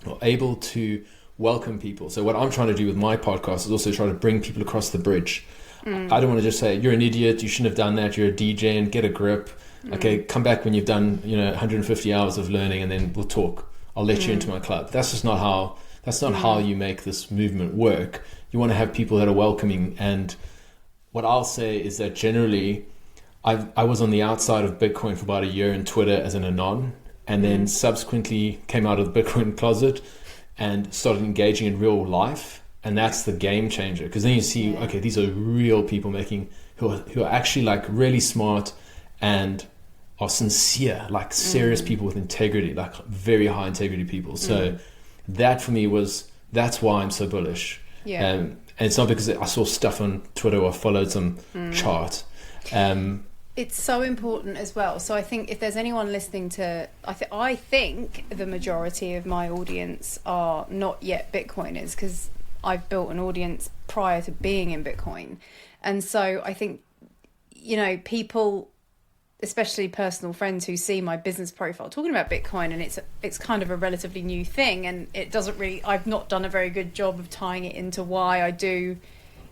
are able to welcome people. So what I'm trying to do with my podcast is also try to bring people across the bridge. I don't want to just say, you're an idiot, you shouldn't have done that, you're a DJ and get a grip. Okay, come back when you've done 150 hours of learning and then we'll talk. I'll let you into my club. That's just not how you make this movement work. You want to have people that are welcoming. And what I'll say is that generally I was on the outside of Bitcoin for about a year in Twitter as an anon, and then subsequently came out of the Bitcoin closet and started engaging in real life. And that's the game changer, because then you see, okay, these are real people who are actually like really smart and are sincere, like serious people with integrity, like very high integrity people. So that for me that's why I'm so bullish. Yeah. And it's not because I saw stuff on Twitter or followed some chart. It's so important as well. So I think if there's anyone listening to, I think the majority of my audience are not yet Bitcoiners, because I've built an audience prior to being in Bitcoin. And so I think, you know, people, especially personal friends who see my business profile talking about Bitcoin, and it's kind of a relatively new thing, and it doesn't really, I've not done a very good job of tying it into why I do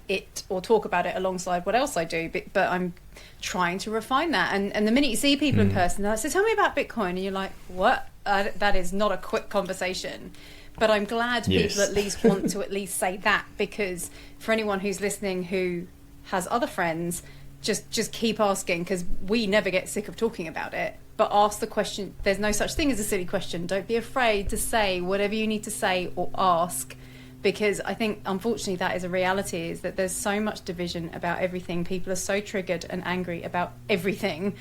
it or talk about it alongside what else I do, but I'm trying to refine that. And the minute you see people in person, they're like, so tell me about Bitcoin, and you're like, what? That is not a quick conversation. But I'm glad people at least want to at least say that, because for anyone who's listening who has other friends, just keep asking, because we never get sick of talking about it. But ask the question. There's no such thing as a silly question. Don't be afraid to say whatever you need to say or ask, because I think unfortunately that is a reality, is that there's so much division about everything. People are so triggered and angry about everything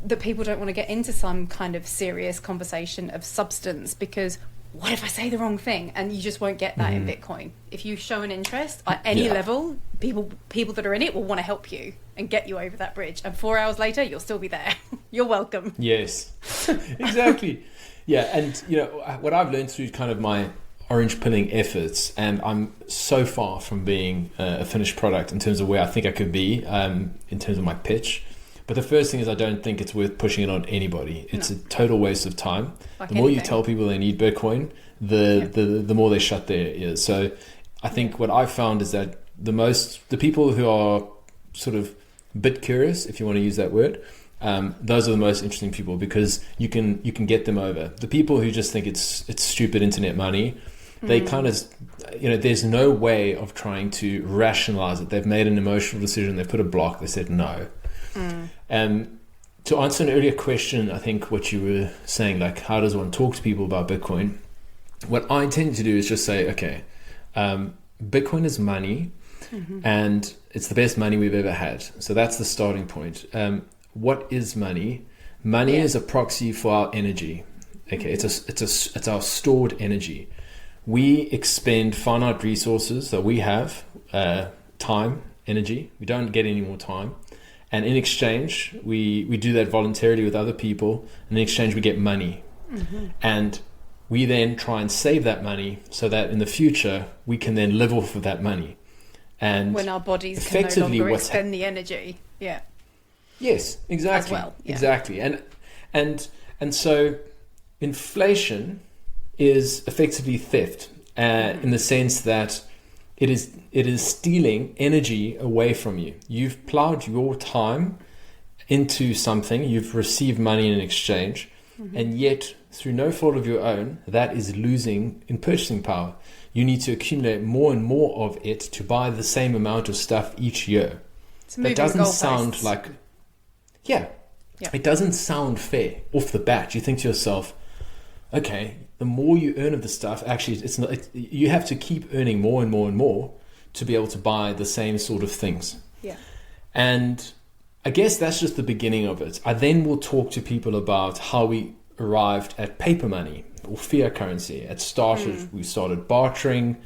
that people don't want to get into some kind of serious conversation of substance, because what if I say the wrong thing? And you just won't get that in Bitcoin. If you show an interest at any level, people that are in it will want to help you and get you over that bridge. And 4 hours later, you'll still be there. You're welcome. Yes, exactly. Yeah, and you know what I've learned through kind of my orange pilling efforts, and I'm so far from being a finished product in terms of where I think I could be in terms of my pitch. But the first thing is, I don't think it's worth pushing it on anybody. It's a total waste of time. Like the more you tell people they need Bitcoin, the more they shut their ears. So I think what I've found is that the people who are sort of bit curious, if you want to use that word, those are the most interesting people, because you can get them over. The people who just think it's stupid internet money, they kind of, you know, there's no way of trying to rationalize it. They've made an emotional decision. They've put a block. They said no. To answer an earlier question, I think what you were saying, like how does one talk to people about Bitcoin? What I tend to do is just say, okay, Bitcoin is money, and it's the best money we've ever had. So that's the starting point. What is money? Money is a proxy for our energy. Okay, it's our stored energy. We expend finite resources that we have, time, energy. We don't get any more time. And in exchange, we do that voluntarily with other people. And in exchange, we get money. And we then try and save that money so that in the future, we can then live off of that money. And when our bodies can no longer expend the energy. Yeah. Yes, exactly. As well. Yeah. Exactly. And so inflation is effectively theft in the sense that it is stealing energy away from you. You've plowed your time into something, you've received money in exchange, and yet through no fault of your own, that is losing in purchasing power. You need to accumulate more and more of it to buy the same amount of stuff each year. That doesn't sound like, it doesn't sound fair off the bat. You think to yourself, okay, the more you earn of the stuff, actually, it's not. You have to keep earning more and more and more to be able to buy the same sort of things. Yeah. And I guess that's just the beginning of it. I then will talk to people about how we arrived at paper money or fiat currency. We started bartering,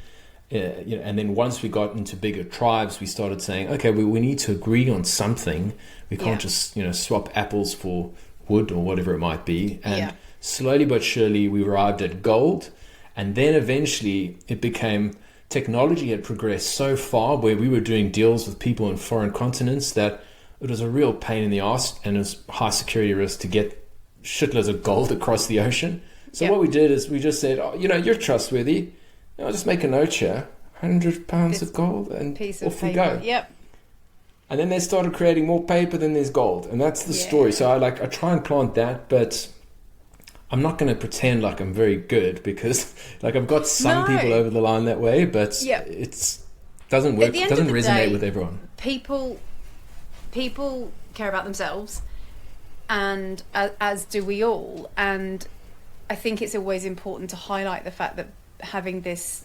and then once we got into bigger tribes, we started saying, okay, we need to agree on something. We can't just swap apples for wood or whatever it might be. And slowly but surely, we arrived at gold, and then eventually it became. Technology had progressed so far where we were doing deals with people in foreign continents that it was a real pain in the ass, and it was high security risk to get shitloads of gold across the ocean. So what we did is we just said, you're trustworthy. I'll just make a note here, £100 of gold, and off we go. Yep. And then they started creating more paper than there's gold, and that's the story. So I try and plant that, but I'm not going to pretend like I'm very good, because I've got some people over the line that way, but it doesn't work. It doesn't resonate with everyone. People care about themselves, and as do we all. And I think it's always important to highlight the fact that having this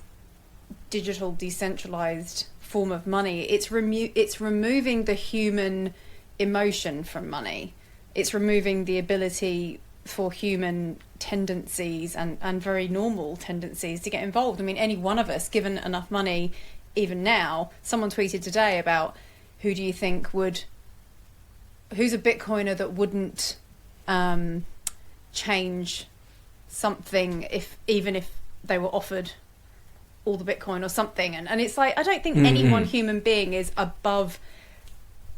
digital, decentralized form of money, it's removing the human emotion from money. It's removing the ability for human tendencies and very normal tendencies to get involved. I mean, any one of us, given enough money, even now, someone tweeted today about who's a Bitcoiner that wouldn't change something even if they were offered all the Bitcoin or something. And it's like, I don't think any one human being is above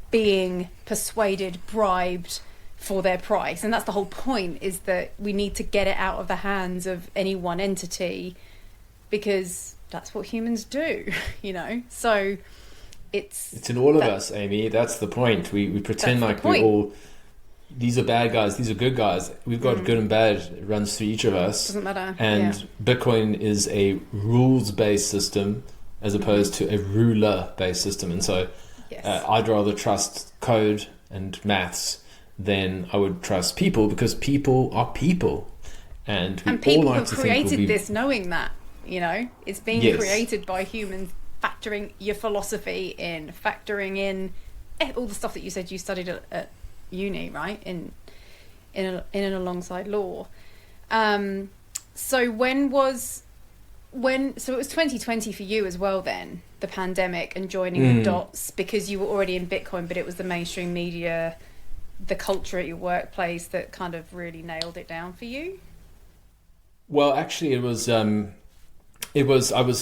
being persuaded, bribed for their price. And that's the whole point, is that we need to get it out of the hands of any one entity, because that's what humans do, So it's in all of us, Amy. That's the point. We pretend like we all, these are bad guys, these are good guys. We've got good and bad. It runs through each of us. Doesn't matter. And Bitcoin is a rules-based system as opposed to a ruler-based system. And so I'd rather trust code and maths than I would trust people, because people are people. And people all like have created this knowing that, it's being created by humans, factoring your philosophy in, factoring in all the stuff that you said you studied at uni, right? In and alongside law. So it was 2020 for you as well then, the pandemic and joining the dots, because you were already in Bitcoin, but it was the mainstream media, the culture at your workplace that kind of really nailed it down for you? Well, actually I was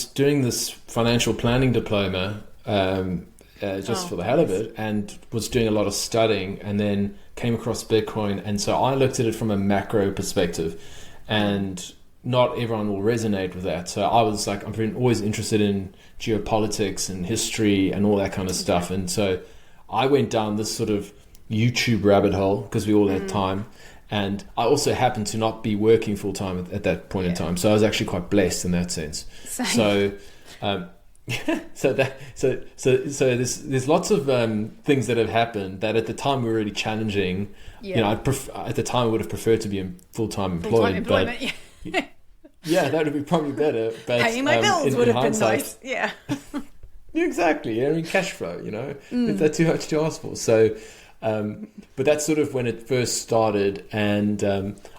doing this financial planning diploma just for the hell of it, and was doing a lot of studying, and then came across Bitcoin. And so I looked at it from a macro perspective, and not everyone will resonate with that. So I was like, I've been always interested in geopolitics and history and all that kind of stuff. And so I went down this sort of YouTube rabbit hole, because we all had time, and I also happened to not be working full time at that point in time, so I was actually quite blessed in that sense. Same. So there's lots of things that have happened that at the time were really challenging. At the time I would have preferred to be full-time employed, but that would be probably better. But paying my bills would have been nice. Exactly. I mean, cash flow, is that too much to ask for? So but that's sort of when it first started, and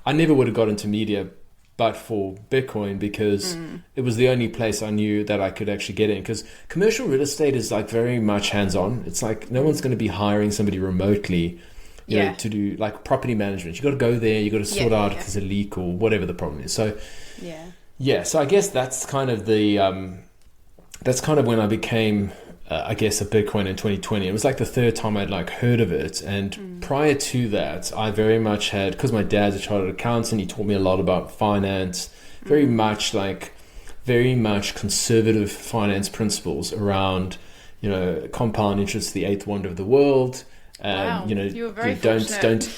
I never would have got into media but for Bitcoin, because it was the only place I knew that I could actually get in, because commercial real estate is like very much hands-on. It's like no one's going to be hiring somebody remotely you know, to do like property management. You got to go there, you got to sort out if there's a leak or whatever the problem is. So so I guess that's kind of the that's kind of when I became I guess a Bitcoin in 2020. It was like the third time I'd like heard of it. And prior to that, I very much had, because my dad's a chartered accountant, he taught me a lot about finance, very much like very much conservative finance principles around, compound interest, the eighth wonder of the world. Wow, you were very fortunate.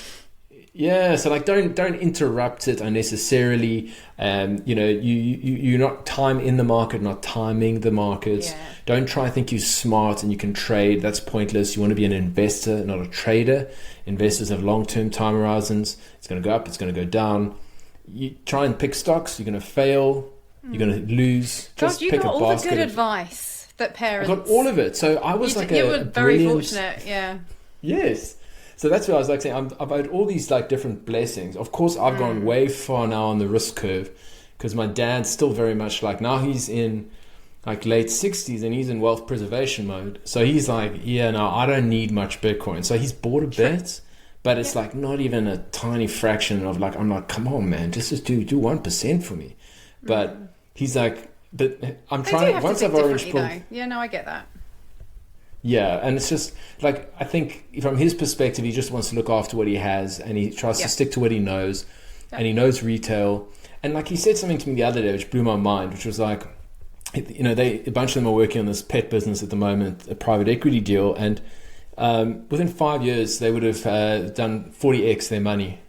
So don't interrupt it unnecessarily. You're not time in the market, not timing the markets. Yeah. Don't try and think you're smart and you can trade. That's pointless. You want to be an investor, not a trader. Investors have long-term time horizons. It's going to go up, it's going to go down. You try and pick stocks, you're going to fail, you're going to lose. Just pick a basket. You got all the good advice that parents... I got all of it. So I was you were very fortunate, yeah. Yes. So that's what I was like saying. I've had all these like different blessings. Of course, I've gone way far now on the risk curve because my dad's still very much like, now he's in like late 60s and he's in wealth preservation mode. So he's like, I don't need much Bitcoin. So he's bought a bit, but it's like not even a tiny fraction of like, I'm like, come on, man, just do 1% for me. But he's like, but I'm trying, once I've already... Yeah, no, I get that. Yeah, and it's just like, I think from his perspective, he just wants to look after what he has and he tries to stick to what he knows, and he knows retail. And like he said something to me the other day which blew my mind, which was like, a bunch of them are working on this pet business at the moment, a private equity deal, and within 5 years they would have done 40x their money.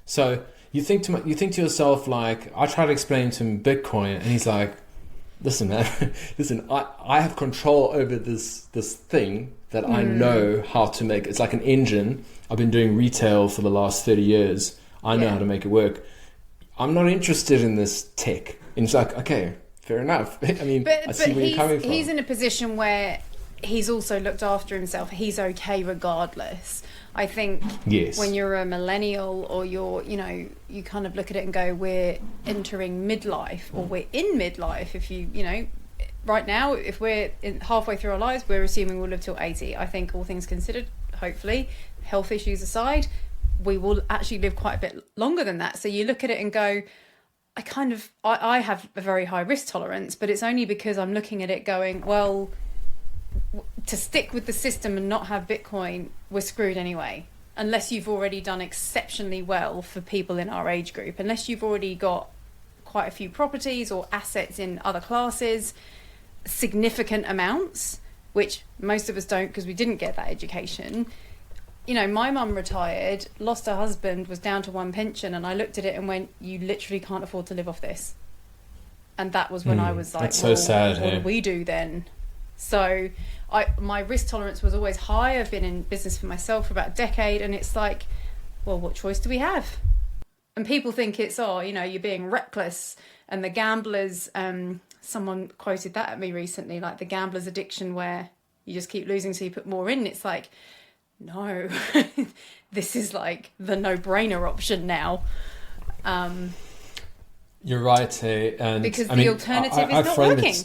So you think to yourself, like, I try to explain to him Bitcoin, and he's like, listen, man, I have control over this thing that I know how to make. It's like an engine. I've been doing retail for the last 30 years. I know how to make it work. I'm not interested in this tech. And it's like, okay, fair enough. I mean, I see where you're coming from. He's in a position where he's also looked after himself. He's okay regardless. I think when you're a millennial or you're, you kind of look at it and go, we're entering midlife or we're in midlife. If right now, if we're halfway through our lives, we're assuming we'll live till 80. I think all things considered, hopefully, health issues aside, we will actually live quite a bit longer than that. So you look at it and go, I have a very high risk tolerance, but it's only because I'm looking at it going, well, to stick with the system and not have Bitcoin, we're screwed anyway. Unless you've already done exceptionally well for people in our age group, unless you've already got quite a few properties or assets in other classes, significant amounts, which most of us don't because we didn't get that education. My mum retired, lost her husband, was down to one pension, and I looked at it and went, you literally can't afford to live off this. And that was when I was like, that's so sad. What do we do then? So my risk tolerance was always high. I've been in business for myself for about a decade, and it's like, well, what choice do we have? And people think it's, you're being reckless. And the gamblers, someone quoted that at me recently, like the gambler's addiction where you just keep losing so you put more in. It's like, no, this is like the no-brainer option now. You're right, hey? And because the alternative is not working.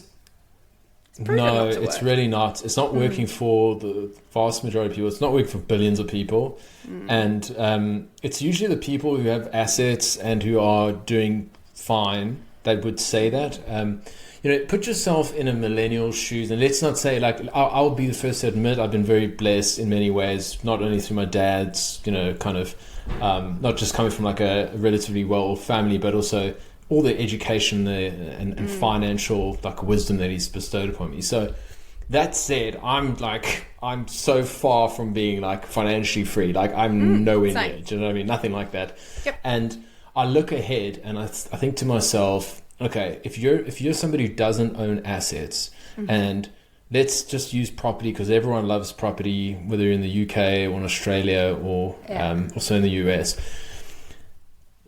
No, it's really not. It's not working for the vast majority of people. It's not working for billions of people. And it's usually the people who have assets and who are doing fine that would say that. Put yourself in a millennial's shoes, and let's not say, like, I'll be the first to admit I've been very blessed in many ways, not only through my dad's, not just coming from like a relatively well-off family, but also all the education and financial like wisdom that he's bestowed upon me. So that said, I'm so far from being like financially free. Like I'm nowhere near. Do you know what I mean? Nothing like that. Yep. And I look ahead and I think to myself, okay, if you're somebody who doesn't own assets, and let's just use property because everyone loves property, whether you're in the UK or in Australia or also in the US.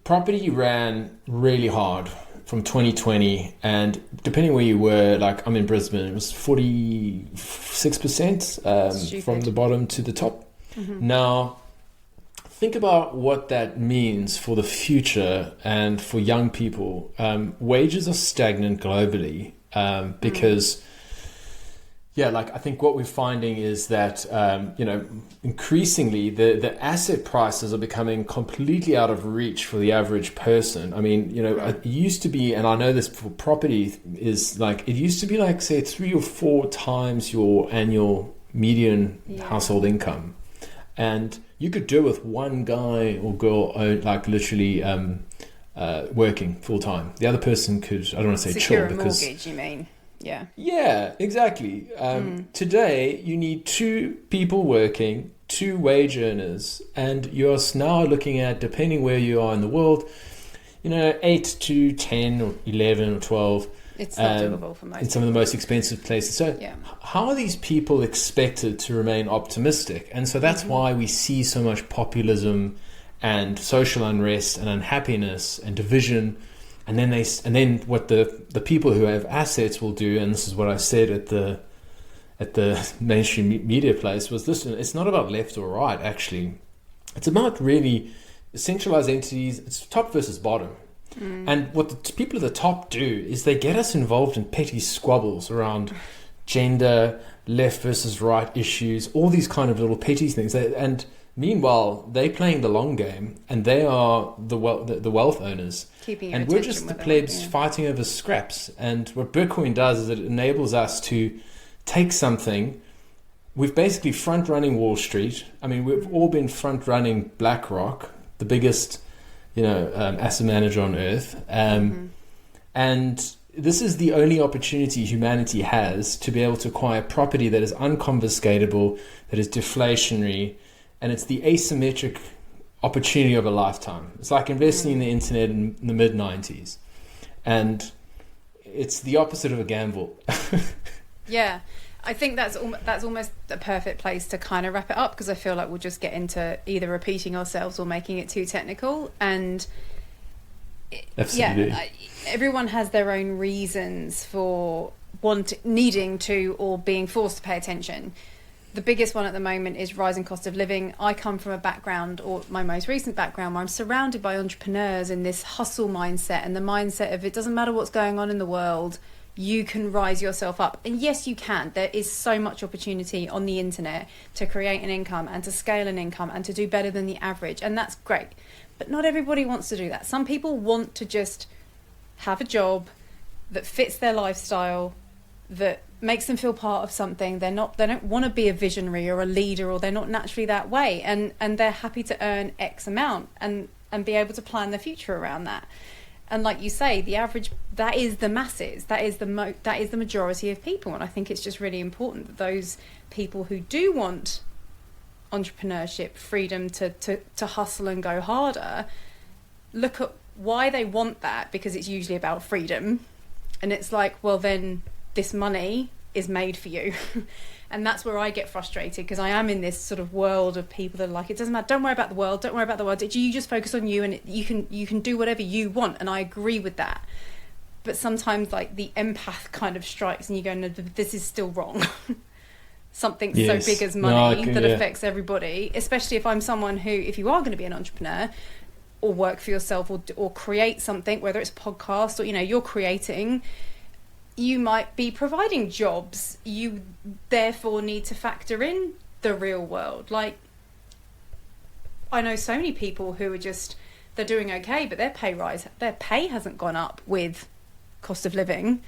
Property ran really hard from 2020, and depending where you were, like I'm in Brisbane, it was 46% from the bottom to the top. Now, think about what that means for the future and for young people. Wages are stagnant globally because I think what we're finding is that, increasingly the asset prices are becoming completely out of reach for the average person. I mean, it used to be, and I know this for property, is like, it used to be like, say, 3 or 4 times your annual median household income. And you could do it with one guy or girl, like literally working full time. The other person could, I don't want to say secure chill a because mortgage, you mean? Yeah. Yeah, exactly. Today, you need two people working, two wage earners, and you're now looking at, depending where you are in the world, 8 to 10 or 11 or 12. It's not doable for most in some of the most expensive places. So Yeah. how are these people expected to remain optimistic? And so that's why we see so much populism and social unrest and unhappiness and division. And then what the people who have assets will do, and this is what I said at the mainstream media place, was this: it's not about left or right, actually. It's about really centralized entities. It's top versus bottom. And what the people at the top do is they get us involved in petty squabbles around gender, left versus right issues, all these kind of little petty things. And meanwhile, they're playing the long game, and they are the wealth owners. Keeping and we're just the plebs fighting over scraps. And what Bitcoin does is it enables us to take something. We've basically front-running Wall Street. I mean, we've all been front-running BlackRock, the biggest asset manager on earth. And this is the only opportunity humanity has to be able to acquire property that is unconfiscatable, that is deflationary, and it's the asymmetric opportunity of a lifetime. It's like investing in the internet in the mid-90s. And it's the opposite of a gamble. Yeah. I think that's almost the perfect place to kind of wrap it up, because I feel like we'll just get into either repeating ourselves or making it too technical. And Absolutely. Everyone has their own reasons for needing to or being forced to pay attention. The biggest one at the moment is rising cost of living. I come from a background, or my most recent background, where I'm surrounded by entrepreneurs in this hustle mindset, and the mindset of it doesn't matter what's going on in the world, you can rise yourself up. And yes, you can. There is so much opportunity on the internet to create an income and to scale an income and to do better than the average. And that's great. But not everybody wants to do that. Some people want to just have a job that fits their lifestyle, that makes them feel part of something. They don't want to be a visionary or a leader, or they're not naturally that way. And they're happy to earn X amount and be able to plan their future around that. And like you say, the average, that is the masses, that is the majority of people. And I think it's just really important that those people who do want entrepreneurship, freedom to hustle and go harder, look at why they want that, because it's usually about freedom. And it's like, well, then this money is made for you. And that's where I get frustrated, because I am in this sort of world of people that are like, it doesn't matter, don't worry about the world, you just focus on you, and you can do whatever you want. And I agree with that. But sometimes like the empath kind of strikes, and you go, no, this is still wrong. Something so big as money that affects everybody, especially if I'm someone who, if you are going to be an entrepreneur or work for yourself or create something, whether it's a podcast or, you're creating, you might be providing jobs. You therefore need to factor in the real world. Like, I know so many people who are just, they're doing okay, but their pay hasn't gone up with cost of living.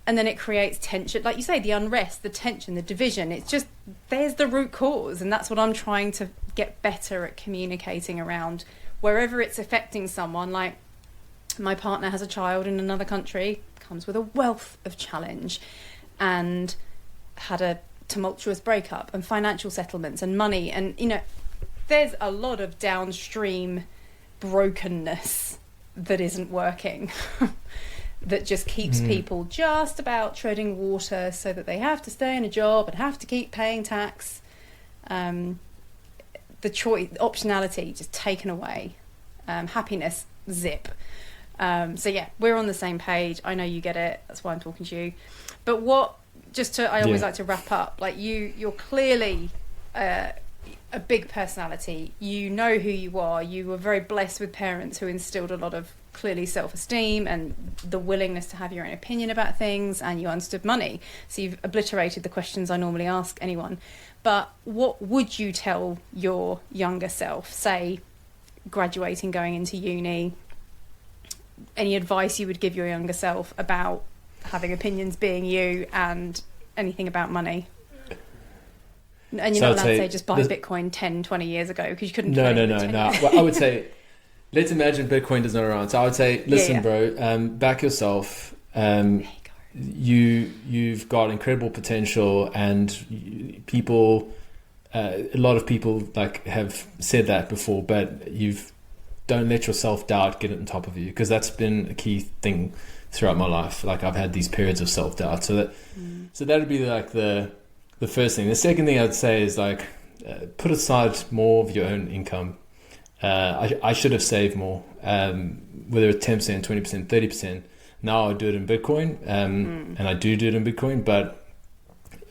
And then it creates tension. Like you say, the unrest, the tension, the division. It's just, there's the root cause. And that's what I'm trying to get better at communicating around, wherever it's affecting someone. Like, my partner has a child in another country, comes with a wealth of challenge, and had a tumultuous breakup and financial settlements and money. And, there's a lot of downstream brokenness that isn't working. That just keeps people just about treading water, so that they have to stay in a job and have to keep paying tax. The choice, optionality just taken away. Happiness, zip. So yeah, we're on the same page. I know you get it. That's why I'm talking to you. But I always like to wrap up. Like you're clearly a big personality. You know who you are. You were very blessed with parents who instilled a lot of clearly self-esteem and the willingness to have your own opinion about things, and you understood money. So you've obliterated the questions I normally ask anyone. But what would you tell your younger self, say graduating, going into uni? Any advice you would give your younger self about having opinions, being you, and anything about money? And you're not allowed to say just buy Bitcoin 10, 20 years ago, because you couldn't. No. Well, I would say let's imagine Bitcoin is not around. So I would say, listen, bro, back yourself. You've got incredible potential, and people, a lot of people like have said that before, but don't let your self-doubt get on top of you, because that's been a key thing throughout my life. Like I've had these periods of self-doubt. So that would be like the first thing. The second thing I'd say is like put aside more of your own income. I should have saved more, whether it's 10%, 20%, 30%. Now I do it in Bitcoin, and I do it in Bitcoin, but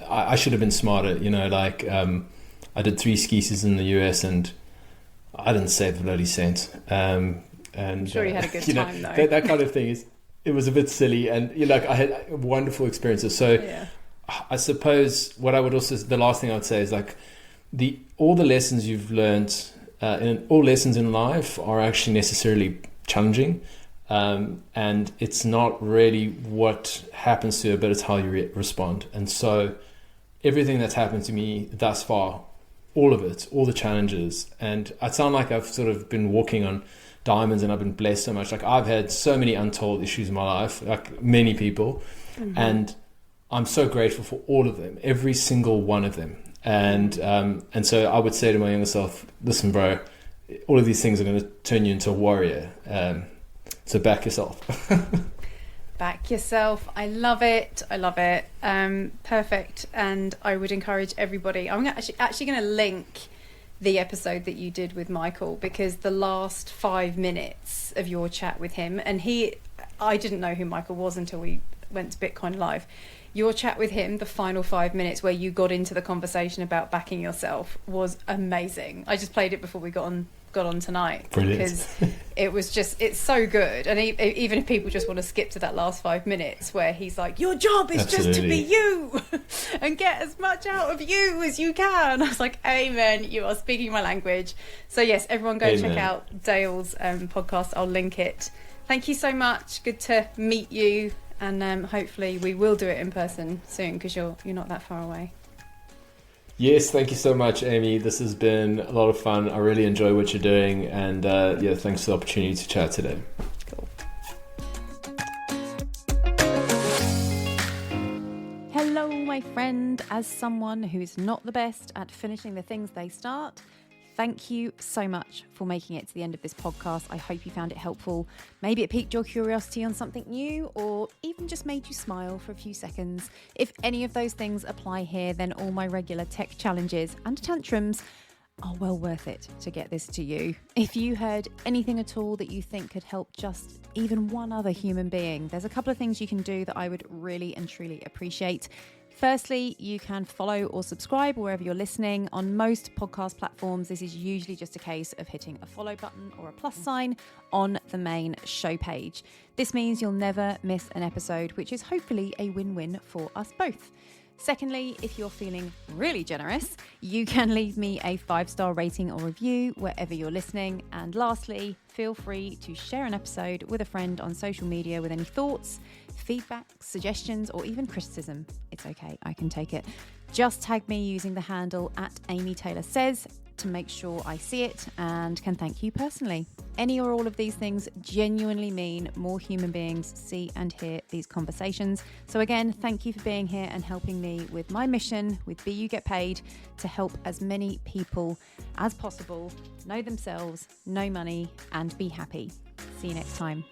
I should have been smarter. Like I did 3 ski seasons in the US, and I didn't save a bloody cent. And I'm sure you had a good time though. That kind of thing it was a bit silly, and like I had wonderful experiences. So I suppose the last thing I would say is like all the lessons you've learned, and all lessons in life are actually necessarily challenging. And it's not really what happens to you, but it's how you respond. And so everything that's happened to me thus far, all of it, all the challenges, and I sound like I've sort of been walking on diamonds and I've been blessed so much. Like I've had so many untold issues in my life, like many people, and I'm so grateful for all of them, every single one of them. And so I would say to my younger self, listen, bro, all of these things are going to turn you into a warrior. So back yourself. Back yourself. I love it. Perfect. And I would encourage everybody. I'm actually going to link the episode that you did with Michael, because the last 5 minutes of your chat with him, and I didn't know who Michael was until we went to Bitcoin Live. Your chat with him, the final 5 minutes where you got into the conversation about backing yourself, was amazing. I just played it before we got on tonight. Brilliant. Because it's so good. And even if people just want to skip to that last 5 minutes where he's like, your job is just to be you and get as much out of you as you can. I was like, amen, you are speaking my language. So yes, everyone go check out Dale's podcast. I'll link it. Thank you so much. Good to meet you. And hopefully we will do it in person soon, because you're not that far away. Yes, thank you so much, Amy. This has been a lot of fun. I really enjoy what you're doing, and thanks for the opportunity to chat today. Cool. Hello, my friend. As someone who's not the best at finishing the things they start, thank you so much for making it to the end of this podcast. I hope you found it helpful. Maybe it piqued your curiosity on something new, or even just made you smile for a few seconds. If any of those things apply here, then all my regular tech challenges and tantrums are well worth it to get this to you. If you heard anything at all that you think could help just even one other human being, there's a couple of things you can do that I would really and truly appreciate. Firstly, you can follow or subscribe wherever you're listening. On most podcast platforms, this is usually just a case of hitting a follow button or a plus sign on the main show page. This means you'll never miss an episode, which is hopefully a win-win for us both. Secondly, if you're feeling really generous, you can leave me a 5-star rating or review wherever you're listening. And lastly, feel free to share an episode with a friend on social media with any thoughts, feedback, suggestions, or even criticism. It's okay, I can take it. Just tag me using the handle @AmyTaylorSays to make sure I see it and can thank you personally. Any or all of these things genuinely mean more human beings see and hear these conversations. So again, thank you for being here and helping me with my mission with Be You Get Paid, to help as many people as possible know themselves, know money, and be happy. See you next time.